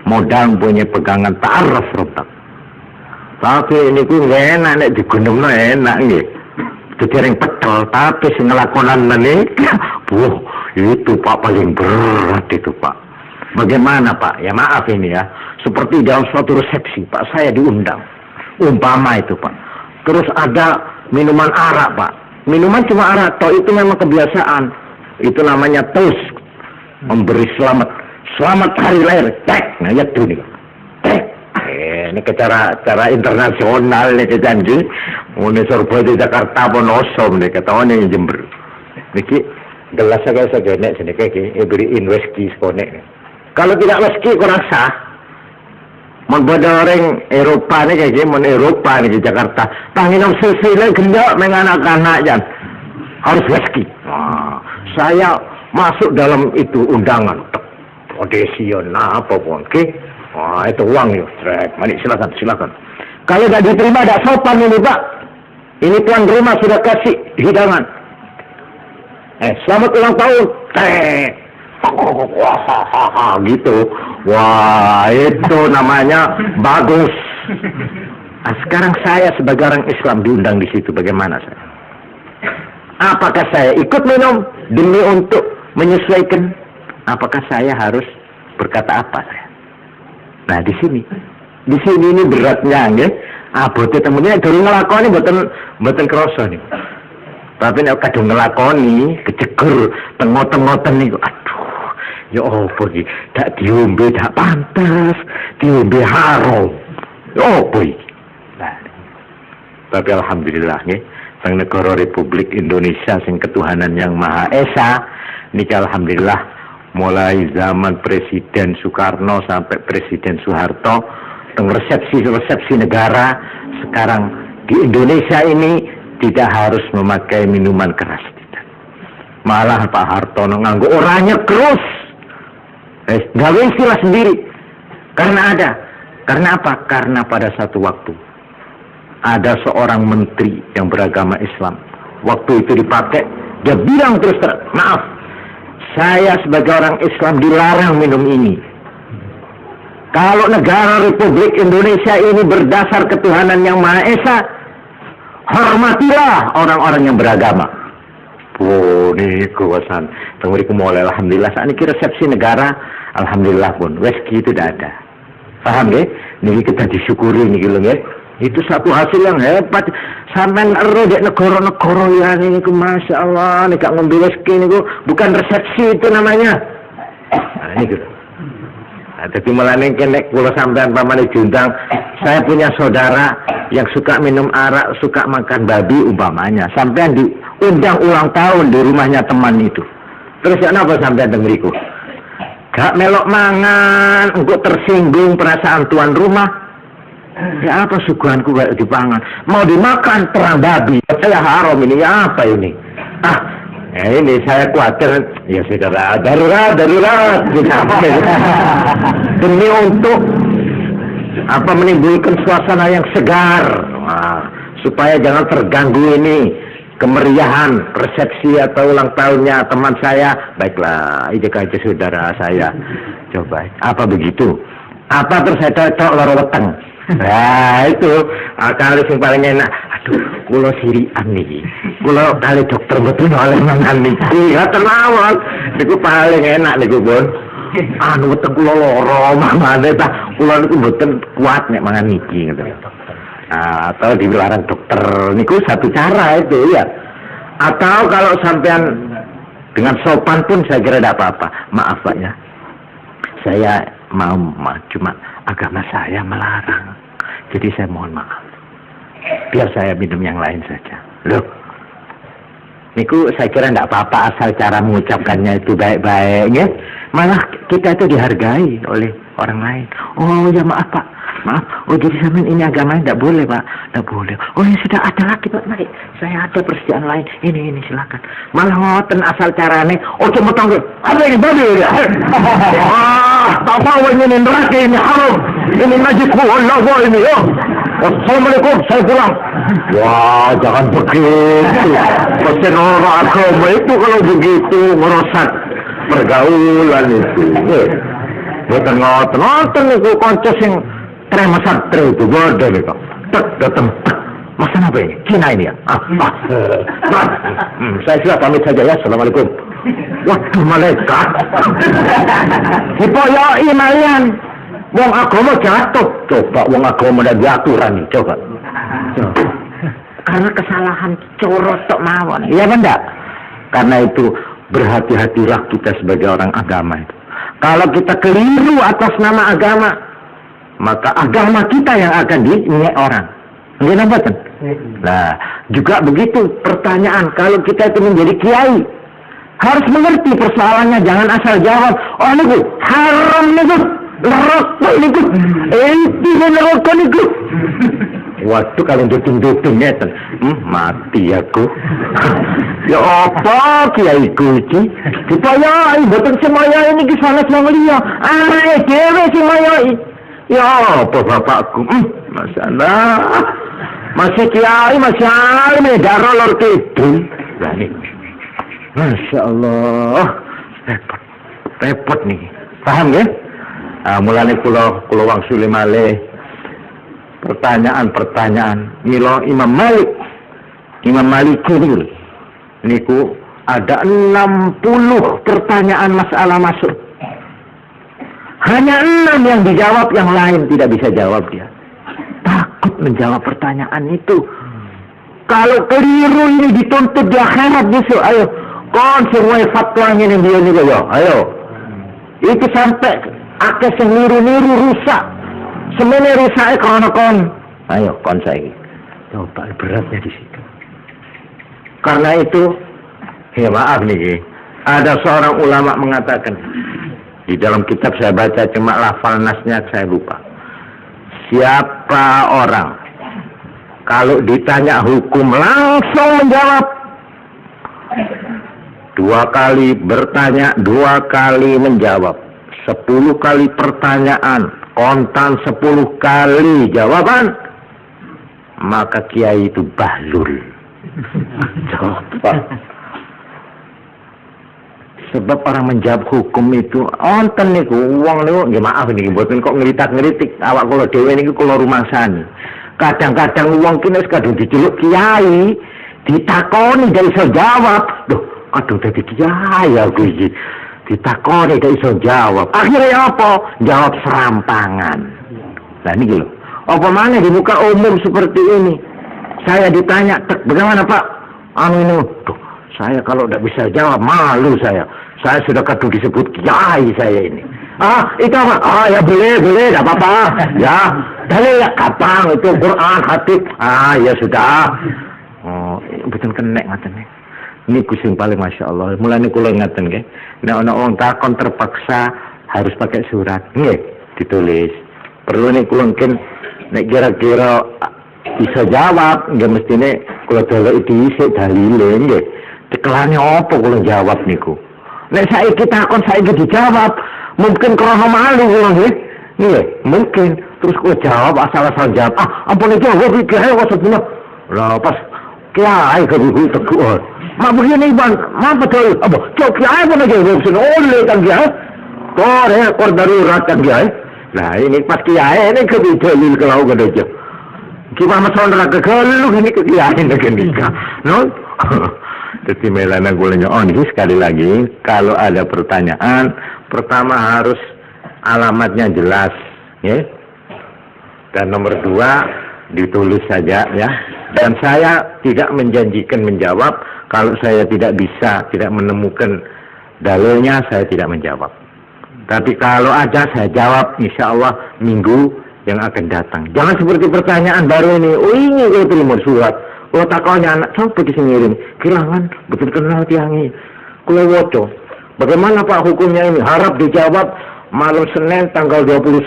modal, punya pegangan ta'arraf rabbak. Tapi ini ku nggak enak nek digunungno enak nggih. Dereng petel tapi sing ngelakonan menika, itu Pak paling berat itu Pak. Bagaimana Pak? Ya maaf ini ya. Seperti dalam suatu resepsi Pak, saya diundang. Umpama itu Pak. Terus ada minuman arak Pak. Minuman cuma arak, toh itu memang kebiasaan. Itu namanya toast. Memberi selamat. Selamat hari lahir. Tek. Nah ya tuh nih. Tek. Ini ke cara internasional nih kejanji. Ini Surabaya di Jakarta pun osom nih. Ketahuan yang Jember. Niki gelas saya nek sini kayak beriin whisky sekonek. Kalau tidak whisky kurang sah. Membuat orang Eropa nih kayak gini, Eropa nih di Jakarta. Tanginam silsilah gendok menganak-anak jan. Harus whisky. Nah, saya masuk dalam itu undangan. Audition apa pun, oke? Wah itu uang ya, strek. Mari silakan. Kalau tidak diterima tidak sopan ini Pak. Ini tuan rumah sudah kasih hidangan. Selamat ulang tahun. Wah, gitu. Wah itu namanya bagus. Nah, sekarang saya sebagai orang Islam diundang di situ, bagaimana saya? Apakah saya ikut minum demi untuk menyesuaikan? Apakah saya harus berkata apa saya? Nah di sini ini beratnya, nggih. Abote temennya durung ngelakoni mboten krasa nih. Tapi nek kadung ngelakoni keceger tengok-tengoten niku, aduh, ya apa iki? Tak diombe tak pantas, diombe haram. Ya apa iki? Nah, tapi alhamdulillah nggih, sang negara Republik Indonesia sing ketuhanan yang Maha Esa niki alhamdulillah mulai zaman Presiden Soekarno sampai Presiden Soeharto, resepsi negara sekarang di Indonesia ini tidak harus memakai minuman keras. Tidak. Malah Pak Hartono nganggo oranye terus. Gawe istilah sendiri. Karena apa? Karena pada satu waktu ada seorang menteri yang beragama Islam. Waktu itu dipakai, dia bilang terus terang, maaf, saya sebagai orang Islam dilarang minum ini. Kalau negara Republik Indonesia ini berdasar ketuhanan yang Maha Esa, hormatilah orang-orang yang beragama. Oh, ini kuasan. Tenguriku mulai alhamdulillah. Saat ini resepsi negara, alhamdulillah pun. Whisky itu tidak ada. Paham ya? Ini kita disyukuri nih gitu ya. Itu satu hasil yang hebat. Sampai dek negara-negara ya ini, masya Allah, nih gak ngombe whisky ini, bukan resepsi itu namanya. Nah, ini gitu. Nah, jadi malah nek kalau sampean pamane diundang, saya punya saudara yang suka minum arak, suka makan babi umpamanya. Sampean diundang ulang tahun di rumahnya teman itu. Terus kenapa sampean tengriku? Gak melok mangan, engkau tersinggung perasaan tuan rumah. Ya apa suguhanku gak dipangan? Mau dimakan perang babi. Saya haram ini, ya apa ini? Ini saya khawatir, ya saudara, darurat, demi untuk Apa menimbulkan suasana yang segar, supaya jangan terganggu ini kemeriahan resepsi atau ulang tahunnya teman saya. Baiklah, ide aja saudara saya. Coba, apa begitu? Apa terus saya cocok loro weteng? Nah itu kali sing paling enak. Aduh, kulo sirian nih. Kulo kali dokter betul oleh mangan niki. Ya tenawon. Niku paling enak niku, Bun. Anu weteng kulo loro mangane ta. Kulo niku mboten kuat nek mangan niki ngoten. Atau dilarang dokter niku satu cara itu ya. Atau kalau sampean dengan sopan pun saya kira tidak apa-apa. Maaf Pak ya. Saya mau cuma agama saya melarang. Jadi saya mohon maaf. Biar saya minum yang lain saja. Loh. Niku saya kira tidak apa-apa asal cara mengucapkannya itu baik-baik ya. Malah kita itu dihargai oleh orang lain. Oh ya maaf Pak. Maaf. Oh jadi sampean ini agamanya tidak boleh Pak. Tidak boleh. Oh ya sudah ada lagi Pak. Mari. Saya ada persediaan lain. Ini silakan. Malah ngoten asal carane. Oh cuma tahu. Ada ini babi ya. Tak tahu ini neraka ini haram. Ini najis Allah ini ya. Assalamualaikum, saya pulang. Wah, jangan begitu. Pesen orang agama itu kalau begitu merusak pergaulan itu. Bukan ngoten itu konco sing tremesan itu bodoh itu. Datang. Masan apa ini? Cina ini ya? Saya sudah pamit saja ya. Assalamualaikum. Waduh malaikat. Dipoyoi malian. Wong agama jatuh. Coba wong agama dan diaturan nih. Coba. Karena kesalahan corot tok mawon. Iya benda. Karena itu berhati-hatilah kita sebagai orang agama itu. Kalau kita keliru atas nama agama, maka agama kita yang akan dinilai orang. Nggak nampak kan? Nah, juga begitu pertanyaan. Kalau kita itu menjadi kiai, harus mengerti persoalannya. Jangan asal jawab. Oh niku haram niku, neraka niku, itu neraka niku. Waduh kalau dudung-dudung ya, mati aku. Ya apa kiaiku iki? Dipayai mboten semaya ini ki sanes wong liya. Dhewe sing mayai. Ya apa bapakku? Masalah. Masih kiai, masih alim, darah lor kidul. Masya Allah, repot nih. Paham ya? Mulane kulo wangsuli malih pertanyaan. Milo Imam Malik niku ada 60 pertanyaan masalah masuk. Hanya 6 yang dijawab, yang lain tidak bisa jawab dia. Takut menjawab pertanyaan itu. Kalau keliru ini dituntut di akhirat besok. Ayo, kon semua fatwa ini dia nih yo. Ayo. Itu sampai akeh sing niru-niru rusak. Semene rusake karena kon. Ayo kon saiki. Coba beratnya di situ. Karena itu, ya maaf nih, ada seorang ulama mengatakan di dalam kitab saya baca cuma lafal nasnya saya lupa. Siapa orang kalau ditanya hukum langsung menjawab, 2 kali bertanya 2 kali menjawab, 10 kali pertanyaan kontan 10 kali jawaban, maka kiai itu bahlul. Coba. Sebab orang menjawab hukum itu onten niku wong niku nggih maaf niki mboten kok ngritik-ngritik awak kula dhewe niki kula rumangsani. Kadang-kadang wong ki nek kadung diceluk kiai ditakoni ndak iso jawab. Loh, kadung dadi kiai aku iki. Ditakoni ndak iso jawab. Akhirnya apa? Jawab serampangan. Lah niki lho. Apa maneh di muka umum seperti ini? Saya ditanya, bagaimana Pak? Anu tuh. Saya kalau tidak bisa jawab, malu saya. Saya sudah kadung disebut kiai saya ini. Itu apa? Ya boleh, tidak apa-apa. Ya, dalil ya kapan itu Quran, hadis. Ya sudah. Oh, betul kenek ngaten. Ini kucing paling masya Allah. Mulai kula ngaten nggih. Nek ana wong takon terpaksa harus pakai surat. Nggih, ditulis. Perlu nek kula mungkin nek kira-kira bisa jawab, nggih mestine kula delok dhisik dalile nggih. Tekelane apa kula jawab niku. Nek saiki takon saiki dijawab, mungkin krana malu kula nggih. Nggih, mungkin. Terus gue jawab asal-asal jawab. Ampun aja gue kiai kok sebenarnya. Lah pas kiai ke buku tegur. Mak begini bang, mak betul. Apa? Cok kiai pun aja gue sini. Oleh kan kiai. Kor darurat kan kiai. Nah ini pas kiai ini kebijakan kalau gak aja. Gimana saudara kegeluh ini ke kiai nak nikah. No. Jadi melana gulanya ini sekali lagi kalau ada pertanyaan pertama harus alamatnya jelas ya, dan nomor 2 ditulis saja ya, dan saya tidak menjanjikan menjawab kalau saya tidak bisa, tidak menemukan dalilnya, saya tidak menjawab, tapi kalau ada saya jawab insya Allah minggu yang akan datang. Jangan seperti pertanyaan baru ini, ini kalau terima surat takonya anak coba disengirin kehilangan betul kenal tiangi kulo woco. Bagaimana Pak hukumnya ini? Harap dijawab malam Senin tanggal 21.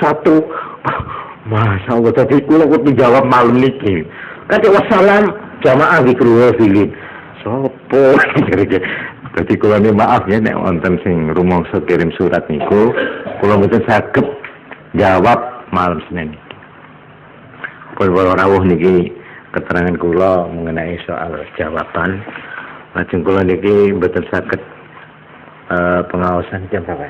Masya Allah tadi kulo dijawab malam niki. Kata wassalam jamaah dikeluar filin. Sopo jadi kulo ini maaf ya nek wonten sing rumangsa kirim surat niku kulo mboten saged jawab malam Senin. Pun rawuh niki keterangan kula mengenai soal jawaban. Lajeng kula niki mboten saged pengawasan jam berapa?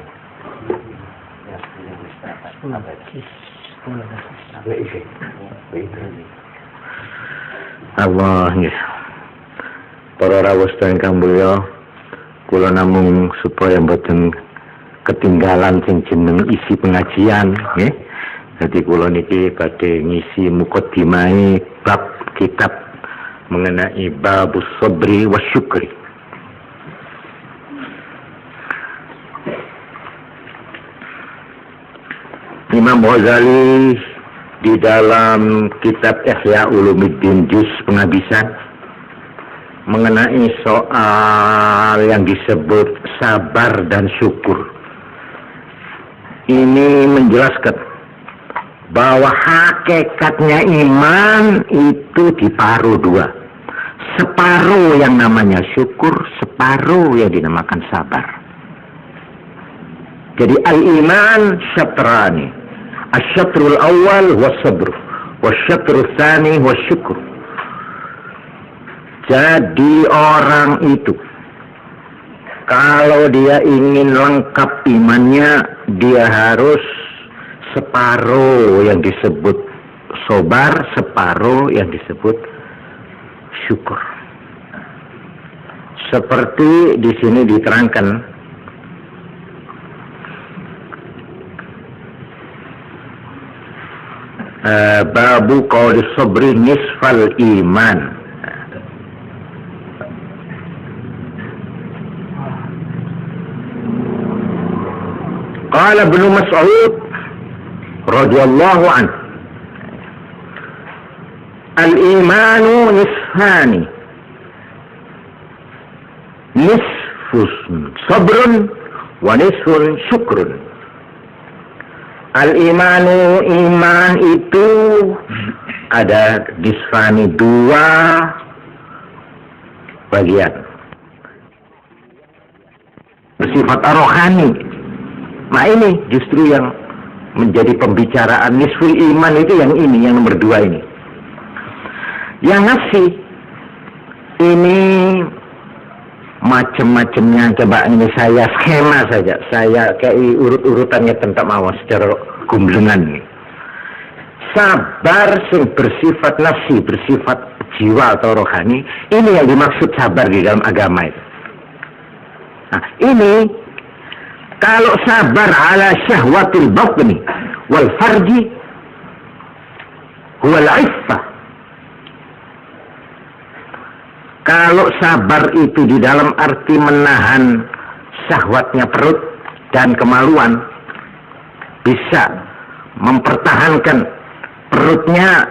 Allah nggih. Para rawuh sedaya kang mulya, kula namung supaya mboten ketinggalan sing jeneng isi pengajian nggih. Jadi kula niki badhe ngisi mukadimah bab kitab mengenai babus sabri wa syukri. Imam Ghazali di dalam kitab Ihya Ulumuddin juz penghabisan mengenai soal yang disebut sabar dan syukur ini menjelaskan bahwa hakikatnya iman itu diparuh 2. Separuh yang namanya syukur, separuh yang dinamakan sabar. Jadi al-iman syatrani. Asyatrul awal was-sabr, wasyatrul tsani wasyukur. Jadi orang itu kalau dia ingin lengkap imannya, dia harus separuh yang disebut sabar, separuh yang disebut syukur. Seperti di sini diterangkan babu qauli sabri nisfal iman. Qala Ibnu Mas'ud radhiyallahu anhu al-imanu nisfani nisfun sabrun wa nisfun syukrun. Al-imanu iman itu ada nisfani 2 bagian bersifat rohani. Nah ini justru yang menjadi pembicaraan nisful iman itu yang ini, yang nomor 2 ini. Yang ngasih ini macam-macamnya, coba ini saya skema saja, saya kayak urut-urutannya tentang awas secara gumblengan. Sabar yang bersifat nafsi, bersifat jiwa atau rohani, ini yang dimaksud sabar di dalam agama itu. Nah ini kalau sabar ala syahwatil batni wal farji huwal iffah. Kalau sabar itu di dalam arti menahan syahwatnya perut dan kemaluan, bisa mempertahankan perutnya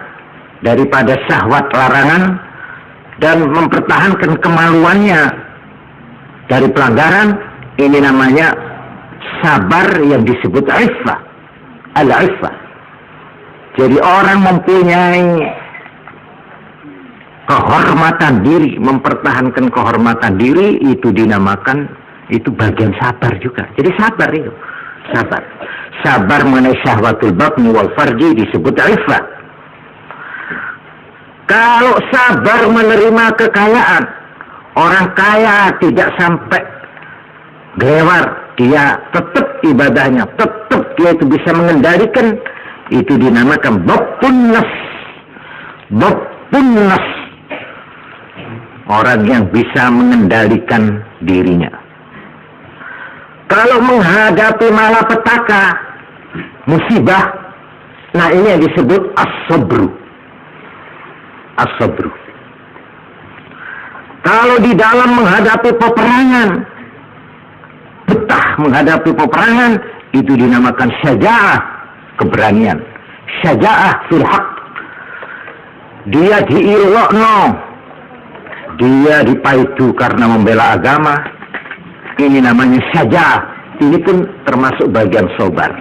daripada syahwat larangan dan mempertahankan kemaluannya dari pelanggaran, ini namanya sabar yang disebut iffah, al-iffah. Jadi orang mempunyai kehormatan diri, mempertahankan kehormatan diri, itu dinamakan, itu bagian sabar juga. Jadi sabar itu, sabar. Sabar mengenai syahwatul batni wal farji disebut iffah. Kalau sabar menerima kekayaan, orang kaya tidak sampai gelewar, dia tetap ibadahnya, tetap dia itu bisa mengendalikan, itu dinamakan dhabtun nafs. Dhabtun nafs. Orang yang bisa mengendalikan dirinya. Kalau menghadapi malapetaka, musibah, nah ini yang disebut as-sabru. As-sabru. Kalau di dalam menghadapi peperangan, betah menghadapi peperangan, itu dinamakan syaja'ah, keberanian. Syaja'ah fil haq. Dia diilokno, dia dipaidu karena membela agama. Ini namanya syaja'ah. Ini pun termasuk bagian sabar.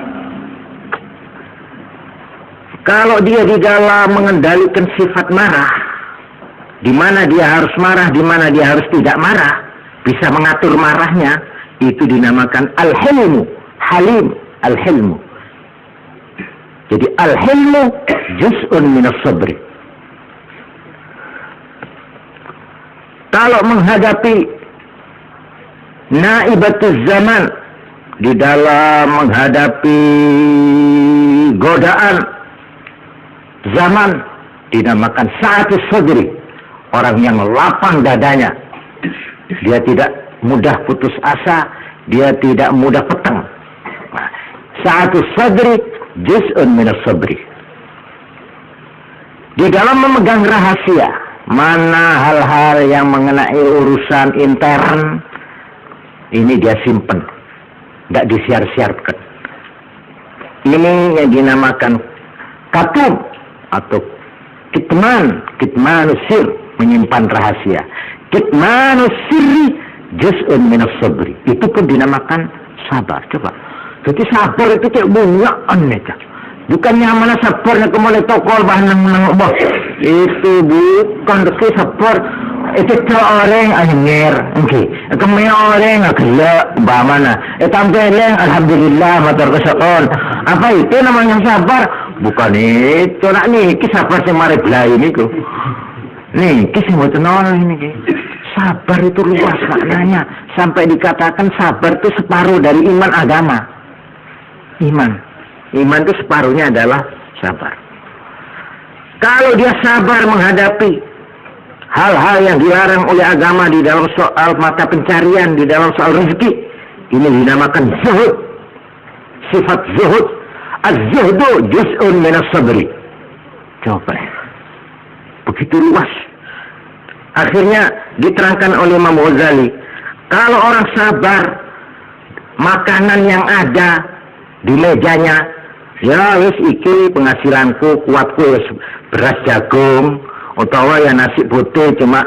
Kalau dia di dalam mengendalikan sifat marah, di mana dia harus marah, di mana dia harus tidak marah, bisa mengatur marahnya, itu dinamakan al-hilmu. Halim, al-hilmu. Jadi al-hilmu juz'un minas sabri. Kalau menghadapi naibatuz zaman, di dalam menghadapi godaan zaman, dinamakan sa'atus sadri, orang yang lapang dadanya, dia tidak mudah putus asa, dia tidak mudah petang. Sa'atus sadri juz'un minas sabri. Di dalam memegang rahasia, mana hal-hal yang mengenai urusan intern, ini dia simpen, tidak disiar-siarkan. Ini yang dinamakan katum atau kitmanus sir, menyimpan rahasia. Kitmanus sirri juz'un minas sabri. Itu pun dinamakan sabar. Coba. Jadi sabar itu kayak bunga aneh. Bukannya mana sabarnya kembali tokol bahan menang bos. Itu bukan itu sabar. Itu orang akhir. Okey. Kemudian orang agak bagaimana? Tampilnya alhamdulillah motor kesakon. Apa itu namanya sabar? Bukan itu. Nak ni sabar sing mari belai niku. Nih, kisah buat nol ini. Sabar itu luas maknanya. Sampai dikatakan sabar itu separuh dari iman agama. Iman itu separuhnya adalah sabar. Kalau dia sabar menghadapi hal-hal yang dilarang oleh agama di dalam soal mata pencarian, di dalam soal rezeki, ini dinamakan zuhud. Sifat zuhud. Az-zuhdu juz'un minas sabri. Coba. Begitu luas. Akhirnya diterangkan oleh Imam Ghazali, kalau orang sabar, makanan yang ada di mejanya, ya wis iki penghasilanku, kuatku wis beras jagung, utawa ya nasi putih cuma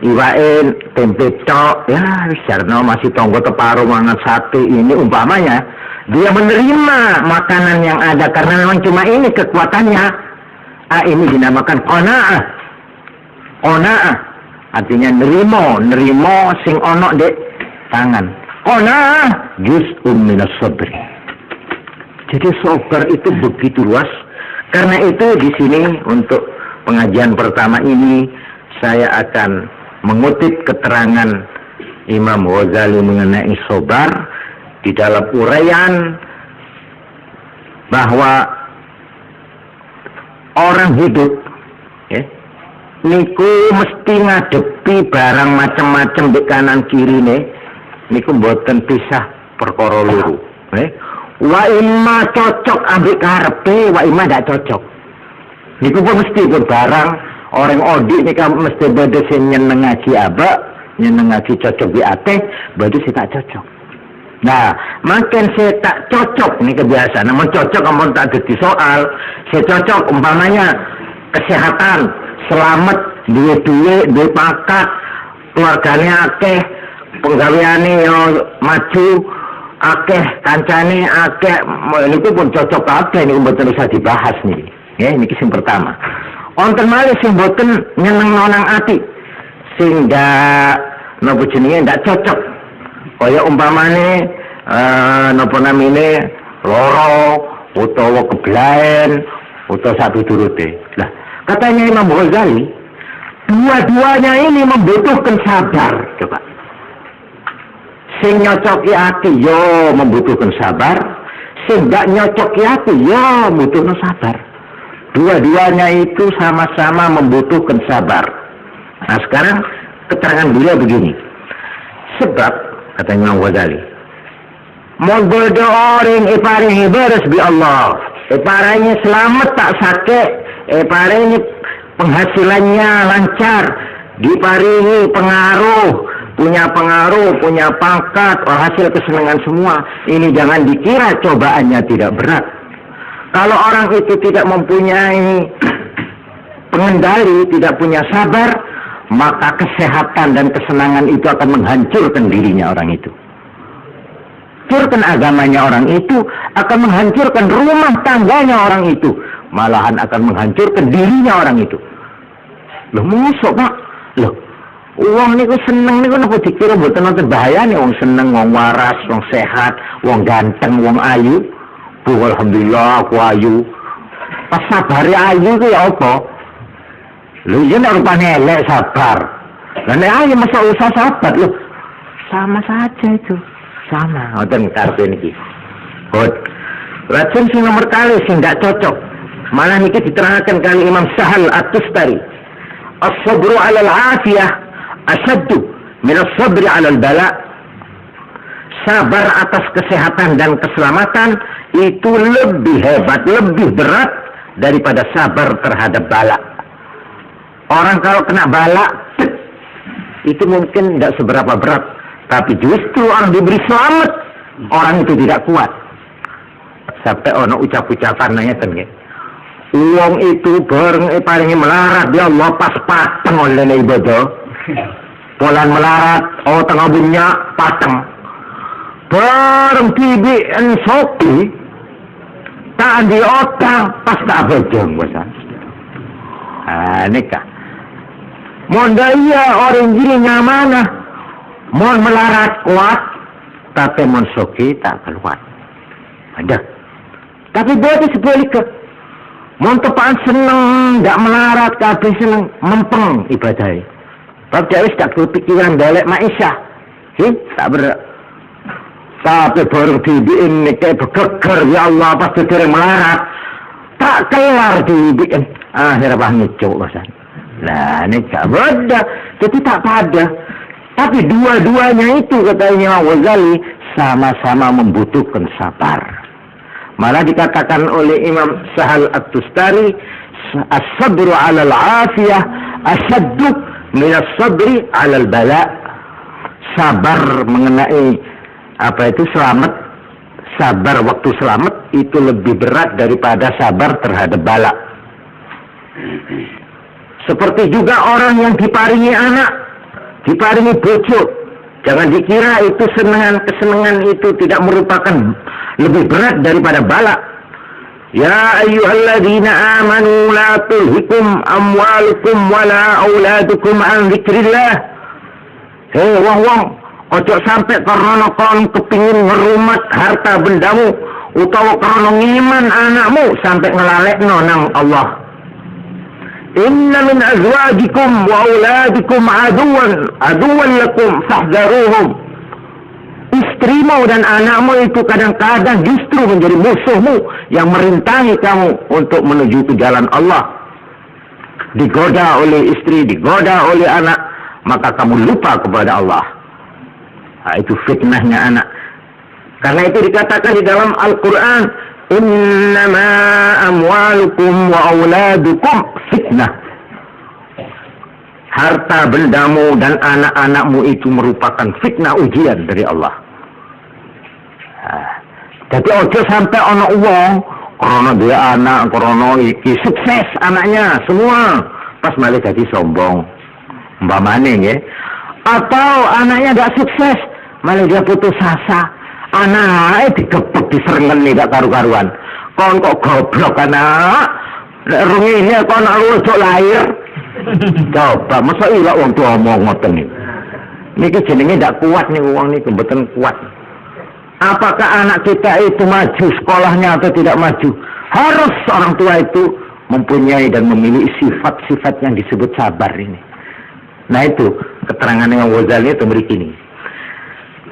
iwain tempe tok, ya wis jarno masih tonggo teparo mangan sate, ini umpamanya dia menerima makanan yang ada karena memang cuma ini kekuatannya. Ini dinamakan qanaah. Qanaah artinya nerimo sing ono dek tangan. Qanaah juz'un minas sabri. Jadi sabar itu begitu luas. Karena itu di sini untuk pengajian pertama ini saya akan mengutip keterangan Imam Ghazali mengenai sabar di dalam uraian bahwa orang hidup niku mesti ngadepi barang macam-macam di kanan kiri niku mboten pisah perkara loro. Wa imma cocok ambek karepe, wa imma ndak cocok. Niku pun mesti pun barang orang odik nika mesti beda sing nyeneng ngaji aba, nyeneng ngaji cocok di ate, beda sing tak cocok. Nah, makin saya tak cocok nih kebiasaan. Namun cocok ampun tak jadi soal. Saya cocok umpamanya kesehatan, selamat, duit, duit pangkat, keluarganya akeh, penggaweane yo maju, akeh kancane akeh. Niku pun cocok kabeh niku mboten usah dibahas nih. Ya, niki sing pertama. Wonten malih sing mboten nyeneng nonang ati. Sing ndak napa jenenge ndak cocok. Kaya umpamane napa namine loro, utawa keblaen, utawa sapi turute. Lah, katanya Imam Ghazali, dua-duanya ini membutuhkan sabar. Coba. Sing nyocoki ati yo membutuhkan sabar, sing gak nyocoki ati yo membutuhkan sabar. Dua-duanya itu sama-sama membutuhkan sabar. Nah, sekarang keterangan beliau begini. Sebab, kata Imam Ghazali, mon bodo orang iparingi beres bi Allah, iparingi selamat tak sakit, iparingi penghasilannya lancar, diparingi pengaruh, punya pangkat, hasil kesenangan semua. Ini jangan dikira cobaannya tidak berat. Kalau orang itu tidak mempunyai pengendali, tidak punya sabar, maka kesehatan dan kesenangan itu akan menghancurkan dirinya orang itu. Menghancurkan agamanya orang itu, akan menghancurkan rumah tangganya orang itu, malahan akan menghancurkan dirinya orang itu. Loh, musuh Pak? Loh, uang niku seneng niku napa dikira mboten wonten bahayane wong seneng, wong waras, wong sehat, wong ganteng, wong ayu. Bu, alhamdulillah aku ayu. Pas sabare ayu ku ya apa? Lho, yen rupane elek sabar. Lah nek ayo masa usah sabar lho. Sama saja itu. Sama. Ngoten karepe niki. Hot. Racun sing nomor kali sing gak cocok. Malah niki diterangkan kali Imam Sahal At-Tustari. As-sabru 'ala al-'afiyah asaddu min as-sabri 'ala al-bala. Sabar atas kesehatan dan keselamatan itu lebih hebat, lebih berat daripada sabar terhadap bala. Orang kalau kena bala itu mungkin tidak seberapa berat, tapi justru orang diberi selamat, orang itu tidak kuat. Sampai ono ucap-ucapan nanya tenge. Uang itu bareng paling melarat ya Allah pas pateng oleh ibadah. Polan melarat, oh tengah bunyak pateng. Bareng tibi en sopi tak di otak pas tak bojong bosan. Ah nikah. Mohon daya orang gini nyamanah. Mohon melarat kuat, tapi mohon soki tak keluar. Ada. Tapi berarti sebaliknya. Mohon tepaan seneng, tak melarat, tapi seneng mempeng ibadah. Tapi dia tak kepikiran balik maisha. Tak berat. Tapi baru dibikin ini kayak bergeger, ya Allah pas dia melarat. Tak kelar dibikin. Akhirnya bah ngicuk bosan. Nah, ini gak beda. Jadi tak pada. Tapi dua-duanya itu katanya Ghazali sama-sama membutuhkan sabar. Malah dikatakan oleh Imam Sahal At-Tustari, as-sabru 'ala al-'afiyah asaddu min as-sabri 'ala al-bala. Sabar mengenai apa itu selamat, sabar waktu selamat itu lebih berat daripada sabar terhadap bala. Seperti juga orang yang diparingi anak, diparingi bojo. Jangan dikira itu kesenangan itu tidak merupakan lebih berat daripada bala. Ya ayyuhalladzina amanu la tulhikum amwalukum wala auladukum an dzikrillah. Hei wong-wong, ojo sampai karena kon kepingin ngerumat harta bendamu utawa karena ngiman anakmu sampai ngelalekno nang Allah. Inna min azwajikum wa auladikum aduwan lakum fahdharuhum. Istrimu dan anakmu itu kadang-kadang justru menjadi musuhmu yang merintangi kamu untuk menuju ke jalan Allah. Digoda oleh istri, digoda oleh anak, maka kamu lupa kepada Allah. Nah, itu fitnahnya anak. Karena itu dikatakan di dalam Al-Quran, innama amwalukum wa auladukum fitnah. Harta bendamu dan anak-anakmu itu merupakan fitnah ujian dari Allah. Nah, jadi ojo sampai ono uang, karena dia anak, karena iki sukses anaknya semua, pas malah jadi sombong, umpamane ya. Atau anaknya gak sukses, malah dia putus asa. Anaknya digepek diserengen nih gak karu-karuan. Kon kok goblok anak, runginya kon anak lahir. Coba, masa ilah orang tua ngomong ngoten nih. Niki jenenge ndak kuat nih uang nih, kebetulan kuat. Apakah anak kita itu maju sekolahnya atau tidak maju? Harus orang tua itu mempunyai dan memiliki sifat-sifat yang disebut sabar ini. Nah itu keterangan Imam Ghazali itu begini.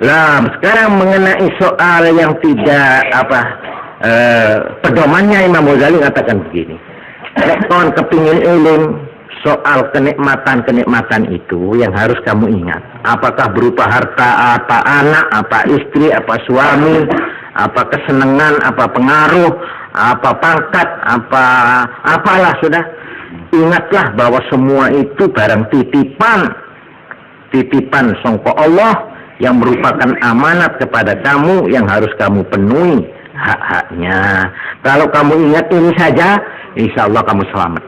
Nah sekarang mengenai soal yang tidak pedomannya Imam Ghazali katakan begini. Kalau kepingin ilmu soal kenikmatan itu yang harus kamu ingat. Apakah berupa harta, apa anak, apa istri, apa suami, apa kesenangan, apa pengaruh, apa pangkat, apalah sudah. Ingatlah bahwa semua itu barang titipan sangka Allah yang merupakan amanat kepada kamu yang harus kamu penuhi hak-haknya. Kalau kamu ingat ini saja, insya Allah kamu selamat.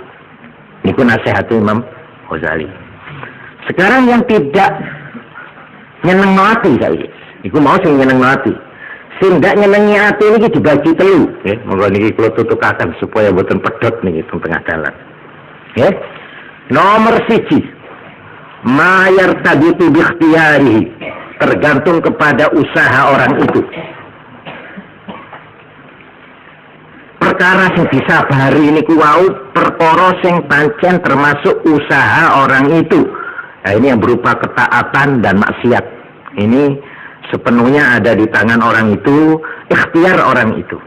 Ini nasihat Imam Ghazali. Sekarang yang tidak nyeneng hati saya. Iku mau sing nyeneng hati. Sing ndak nyenengi hati ini dibagi telu. Monggo niki kula tutukaken supaya boten pedhot niki tengah dalan. Nomor 1. Ma yartabitu bi ikhtiyarihi. Tergantung kepada usaha orang itu. Perkara sing disabari ini wau perkara sing pancen termasuk usaha orang itu. Nah, ini yang berupa ketaatan dan maksiat. Ini sepenuhnya ada di tangan orang itu, ikhtiar orang itu.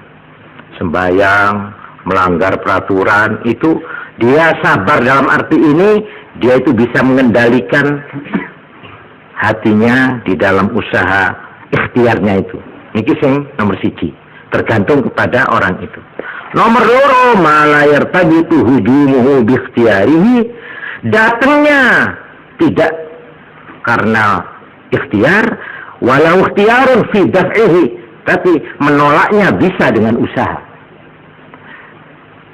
Sembahyang, melanggar peraturan itu dia sabar dalam arti ini dia itu bisa mengendalikan hatinya di dalam usaha ikhtiarnya itu. Niki sing nomor 1. Tergantung kepada orang itu. Nomor 2, malayar tadi itu hujumuhu bikhtiyarihi, datangnya tidak karena ikhtiar, walau ikhtiarun fi daf'ihi, tapi menolaknya bisa dengan usaha.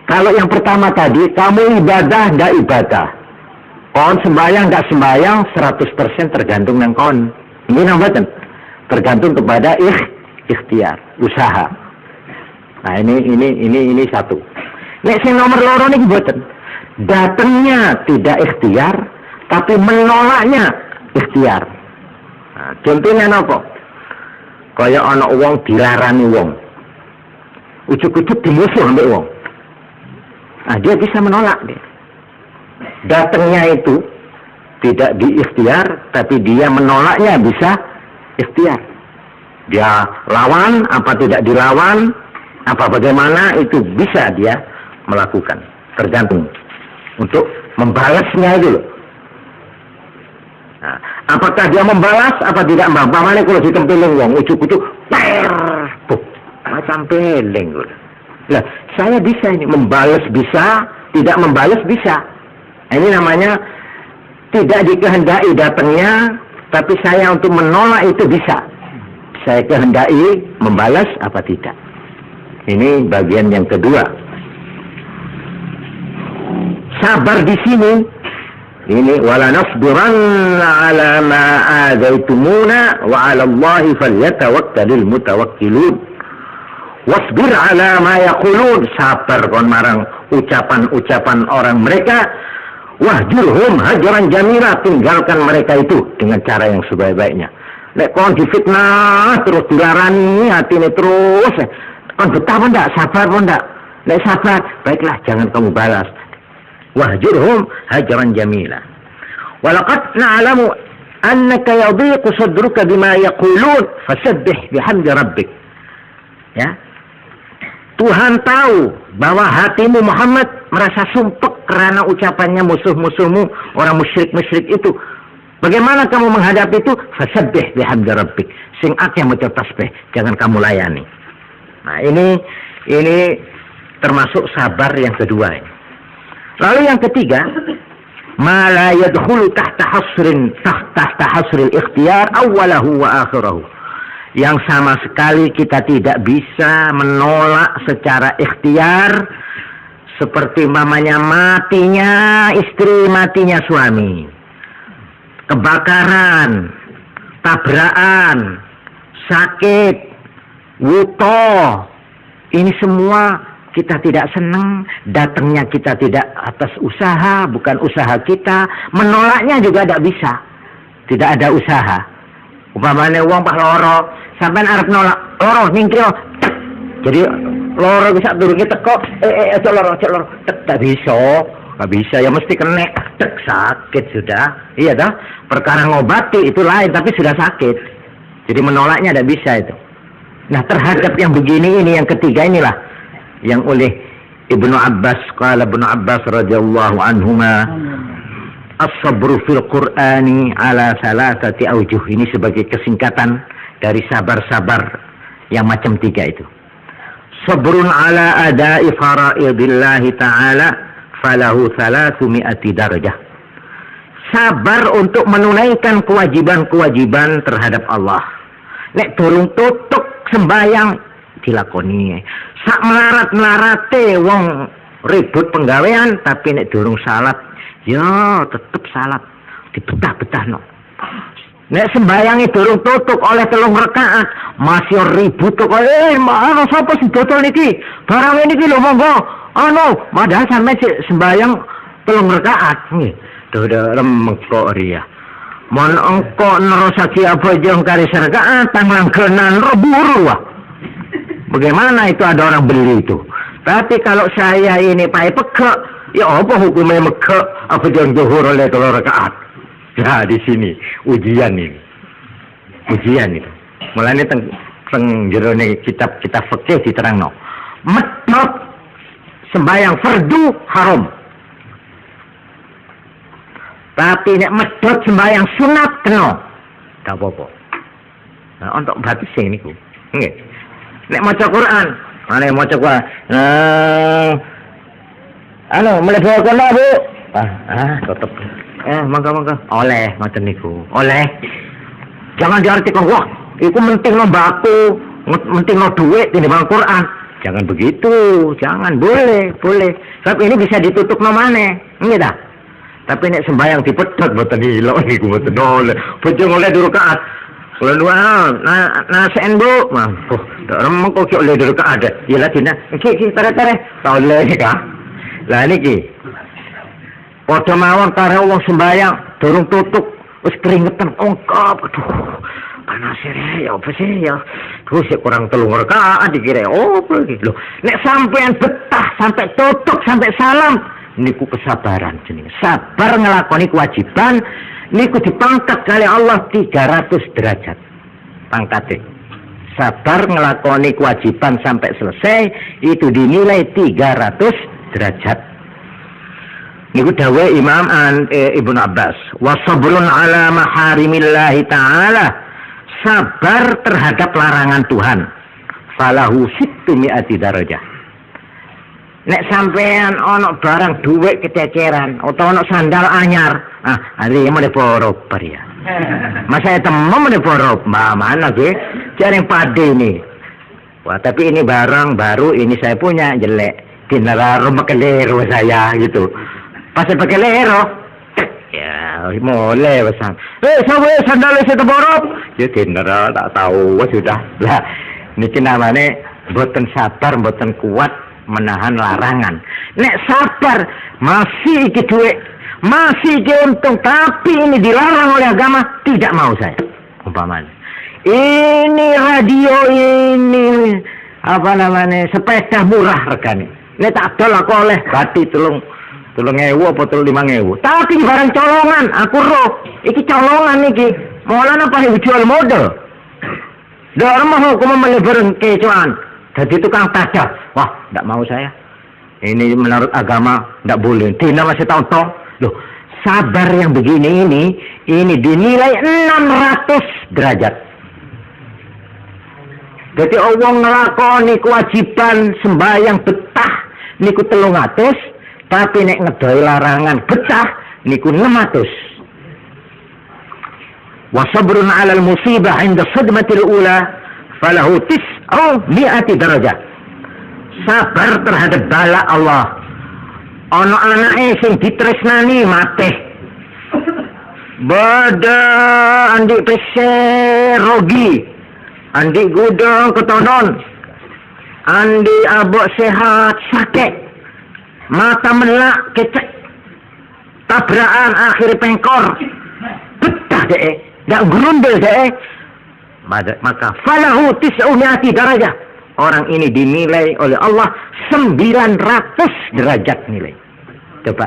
Kalau yang pertama tadi, kamu ibadah nggak ibadah, kon sembahyang nggak sembahyang, 100% tergantung dengan kon. Ini namanya tergantung kepada ikhtiar, usaha. Nah ini satu. Nek sing nomor 2 niki mboten. Datangnya tidak ikhtiar, tapi menolaknya ikhtiar. Nah, contohnya napa? Kaya ana wong dilarani wong. Ujuk-ujuk dimusuh ambek wong. Nah, dia bisa menolak dia. Datangnya itu tidak diikhtiar, tapi dia menolaknya bisa ikhtiar. Dia lawan apa tidak dilawan, apa bagaimana itu bisa dia melakukan, tergantung untuk membalasnya itu loh. Nah, apakah dia membalas apa tidak membalas? Mana kalau ditempeling wong ujuk-ujuk macam peleng. Nah, saya bisa ini membalas bisa, tidak membalas bisa. Nah, ini namanya tidak dikehendaki datangnya, tapi saya untuk menolak itu bisa. Saya kehendaki membalas apa tidak. Ini bagian yang kedua. Sabar di sini. Ini wala nasbiranna ala ma adzaitumuna wa 'ala Allahi falyatawakkalul mutawakkilun. Wasbir ala ma yaqulun. Sabar kon marang ucapan-ucapan orang mereka. Wahjurhum hajaran jamila. Tinggalkan mereka itu dengan cara yang sebaik-baiknya. Nek kon difitnah terus dilarani hatine terus. Kon betah pun enggak, sabar pun enggak. Nek sabar, baiklah jangan kamu balas. Wahjurhum hajaran jamila. Walaqad na'lamu annaka yadhiqu sadruka bima yaqulun fasabbih bihamdi rabbik. Ya. Tuhan tahu bahwa hatimu Muhammad merasa sumpek karena ucapannya musuh-musuhmu, orang musyrik-musyrik itu. Bagaimana kamu menghadapi itu? Fasabbih bihamdi rabbik. Sing akeh maca tasbih, jangan kamu layani. Nah, ini termasuk sabar yang kedua ini. Lalu yang ketiga, ma la yadkhulu tahta hasril ikhtiyar awwalahu wa akhirahu. Yang sama sekali kita tidak bisa menolak secara ikhtiar, seperti mamanya matinya istri, matinya suami, kebakaran, tabrakan, sakit, wuto, ini semua kita tidak senang, datangnya kita tidak atas usaha, bukan usaha kita, menolaknya juga tidak bisa, tidak ada usaha. Umpamanya uang pak loro, sampai arep nolak, loro ningkrio. Jadi loro bisa turunnya teko, aja loro, tak bisa, ya mesti kena, sakit sudah, iya dah, perkara ngobati itu lain, tapi sudah sakit, jadi menolaknya tidak bisa itu. Nah terhadap yang begini ini, yang ketiga inilah, yang oleh Ibnu Abbas, qala Ibnu Abbas radhiyallahu anhuma, as-sabru fil Qur'ani ala salasati aujuh, ini sebagai kesingkatan dari sabar-sabar yang macam tiga itu. Sabrun ala adai fara'idillahi ta'ala falahu 300 darajah. Sabar untuk menunaikan kewajiban-kewajiban terhadap Allah. Nek durung tutuk sembayang dilakoni. Sak melarat-melarate wong ribut penggawean, tapi nek durung salat ya tetep salat dibetah-betahno. Nek sembayangi durung tutuk oleh 3 rakaat masih ribut kok mana sapa sing dodol niki barang niki lho monggo padahal sampe sembayang 3 rakaat nggih remek kok riya mon engko nerusake apa jeng kali rakaat tanglanggenan reburu wah bagaimana itu ada orang beli itu. Tapi kalau saya ini pakai pegek ya apa hukumnya megek apa jeng zuhur oleh 3 rakaat. Nah di sini ujian ini, ujian itu. Mulanya teng jerone kitab fikih diterangno. Medhot sembayang fardu haram. Tapi nek medhot sembayang sunat kena. Gak apa-apa. Nah untuk batas sing niku. Nggih. Nek maca Quran, nek maca Quran. Mlebu kono, Bu. Tetep. Mangga oleh macam niku oleh jangan diartikan wah itu penting no baku penting no duit ini bang Quran jangan begitu jangan boleh sebab ini bisa ditutup no mana enggak dah tapi nek sembayang dipedhot mboten hilok niku mboten oleh bojong oleh 2 rakaat oleh 2 nasen Bu mah remeng kok oleh 2 rakaat ya lah dina iki tare oleh ka lah niki padha mawon karo wong sembayang durung tutuk wis keringetan ongkap aduh panas ya apa sih ya terus kurang 3 rakaat dikira apa iki lho nek sampean betah sampai tutuk sampai salam niku kesabaran jenenge sabar ngelakoni kewajiban niku dipangkat kali Allah 300 derajat pangkate sabar ngelakoni kewajiban sampai selesai itu dinilai 300 derajat. Niku dawuh Imam Ibnu Abbas, wa sabrun ala maharimillahi ta'ala, sabar terhadap larangan Tuhan. Falahu 600 darajah. Nek sampean ono barang duit kececeran atau ono sandal anyar, hari mau diporop ya. Masa temu mau diporop, mana gue? Jaring pade ini. Wah, tapi ini barang baru, ini saya punya jelek. Dinara rumah kelero saya gitu. Pas pakai lero, ya mulai pesan. Sampai sandal saya terborok. Ya kenara tak tahu, sudah lah. Niki namanya boten sabar, boten kuat menahan larangan. Nek sabar masih iki duit, masih iki untung, tapi ini dilarang oleh agama, tidak mau saya. Umpamanya, ini radio ini apa namanya sepeda murah regane. Nek tak adol aku oleh bati 3.000 apa 5.000. Tapi barang colongan, aku roh. Iki colongan iki. Maulana apa jual model. Dah mau aku melebar kecoan. Jadi tukang tajah. Wah, tidak mau saya. Ini menurut agama tidak boleh. Dina masih tahu. Loh, sabar yang begini ini dinilai 600 derajat. Jadi Allah ngelakoni kewajiban sembahyang betah niku 300. Tapi nek ngedoi larangan betah niku 600. Wa sabrun 'alal musibah 'inda sadmatil ula falahu 900 darajah. Sabar terhadap bala Allah. Ana anake sing ditresnani mate. Bada andi pese rogi. Andi gudang ketonon. Andi abok sehat sakit. Mata melak kecek tabrakan akhir pengkor betah deh gak gerundel deh maka falahu tis'umi'ati darajah. Orang ini dinilai oleh Allah 900 derajat nilai. Coba.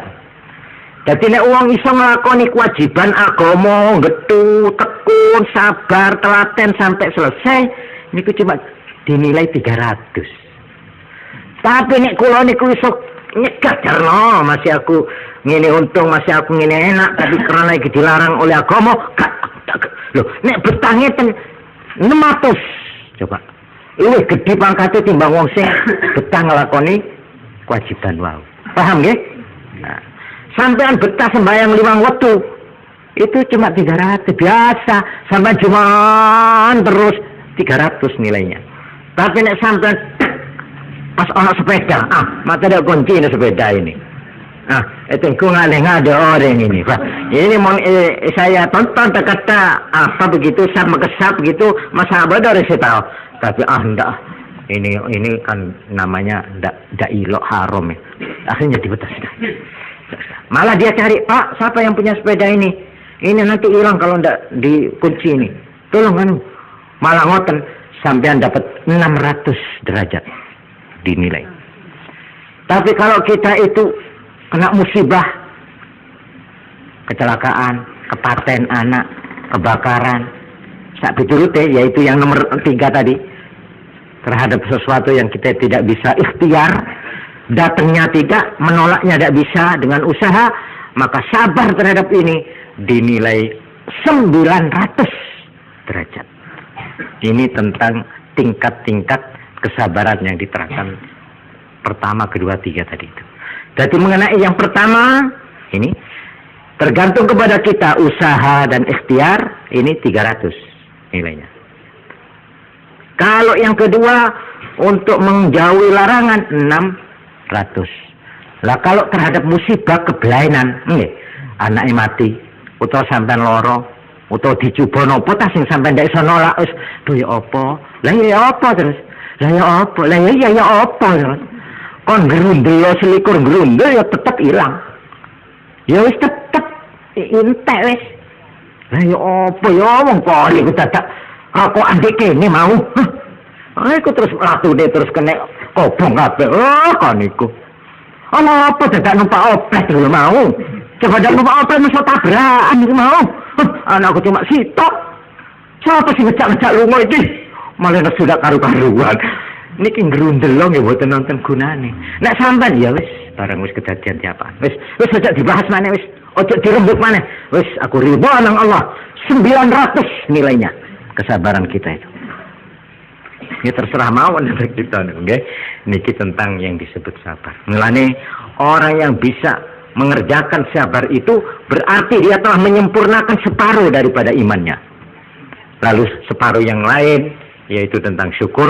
Jadi nek wong iso nglakoni kewajiban agama, getu, tekun, sabar, telaten sampai selesai, niku cuma dinilai 300. Tapi nek kula niku iso nyegah jarno, masih aku ngene untung, masih aku ngene enak, tapi karena iki dilarang oleh agama, gak. Loh, nek betange ten 600. Coba. Luwih gedhe pangkate timbang wong sing betah nglakoni kewajiban wae. Paham nggih? Nah, sampean betah sembahyang 5 waktu itu cuma 300 biasa, sampai Jumat terus 300 nilainya. Tapi nek sampean pas ana sepeda, mata ada kunci ini sepeda ini. Itu ku ngade orang ini, Pak. Ini mau saya tonton kata apa begitu, sama kesap begitu, masa abad dari saya tahu. Tapi enggak, ini kan namanya enggak ilok haram ya. Akhirnya dibetas. Malah dia cari, Pak, siapa yang punya sepeda ini? Ini nanti hilang kalau enggak dikunci ini. Tolong kan. Malah ngoten sampean dapat 600 derajat dinilai. Tapi kalau kita itu kena musibah, kecelakaan, kepaten anak, kebakaran, sak piturute, yaitu yang nomor 3 tadi, terhadap sesuatu yang kita tidak bisa ikhtiar, datangnya tidak, menolaknya tidak bisa dengan usaha, maka sabar terhadap ini dinilai 900 derajat. Ini tentang tingkat-tingkat kesabaran yang diterangkan pertama, kedua, 3 tadi itu. Jadi mengenai yang pertama ini tergantung kepada kita, usaha dan ikhtiar, ini 300 nilainya. Kalau yang kedua untuk menjauhi larangan 600. Lah kalau terhadap musibah kebelainan, anaknya mati, utawa sampean loro, utawa dicoba napa ta sing sampean ndak iso nolak, wis duh ya apa? Lah ya apa terus? Lah ya apa? Lah ya apa terus? Kon grundel selikur grundel ya tetep ilang. Ya wis tetep entek wis. Lah ya apa ya wong kok iku dadak rokok andik kene mau. Aku terus latune terus kena kobong kabeh. Oh kan iku. Ana apa dadak numpak oplet lho mau. Coba dak numpak oplet mesti tabrakan iku mau. Anakku cuma sitok. Siapa sih ngecak-ngecak lunga iki? Malah sudah karu-karuan. Niki ngrundelong ya mboten nonton gunane. Nek sampean ya wis barang wis kedadian tiapaan. Wis aja dibahas maneh wis. Ojo dirembuk maneh. Wis aku ridho nang Allah. 900 nilainya kesabaran kita itu. Ya terserah mawon dari kita nggih. Niki tentang yang disebut sabar. Mulane orang yang bisa mengerjakan sabar itu berarti dia telah menyempurnakan separuh daripada imannya. Lalu separuh yang lain yaitu tentang syukur,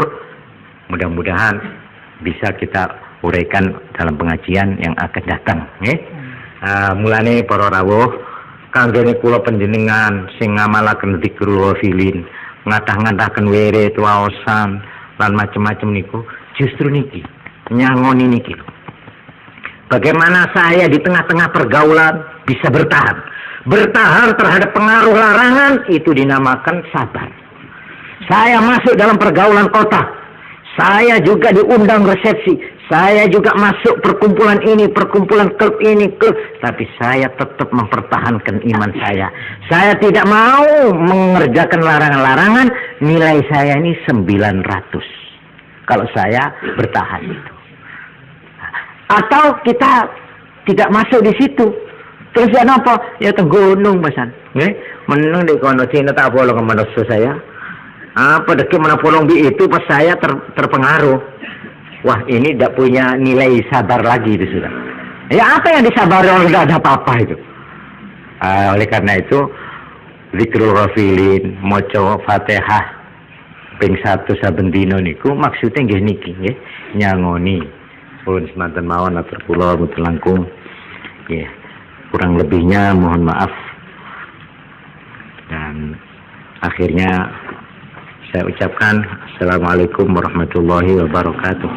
mudah-mudahan bisa kita uraikan dalam pengajian yang akan datang nggih. Mulane para rawuh kanggone kula panjenengan sing ngamalaken dzikrul ghafilin, ngatah-ngataken wirid waosan lan macam-macam niku, justru niki nyangoni niki. Bagaimana saya di tengah-tengah pergaulan bisa bertahan. Bertahan terhadap pengaruh larangan itu dinamakan sabar. Saya masuk dalam pergaulan kota. Saya juga diundang resepsi. Saya juga masuk perkumpulan ini, perkumpulan klub ini, klub. Tapi saya tetap mempertahankan iman saya. Saya tidak mau mengerjakan larangan-larangan. Nilai saya ini 900. Kalau saya bertahan itu. Atau kita tidak masuk di situ. Terus ya apa? Ya gunung pesan. Nggih, meneng di kono Cina tak bolong ke manusia saya. Apa dek mana polong bi itu pas saya terpengaruh. Wah, ini tidak punya nilai sabar lagi itu sudah. Ya apa yang disabari orang tidak ada apa-apa itu. Oleh karena itu zikrul ghafilin, maca Fatihah ping 1 saben dina niku maksudnya nggih niki nggih, nyangoni pun semanten mawon atur kula mboten langkung. Nggih. Kurang lebihnya mohon maaf. Dan akhirnya saya ucapkan Assalamualaikum warahmatullahi wabarakatuh.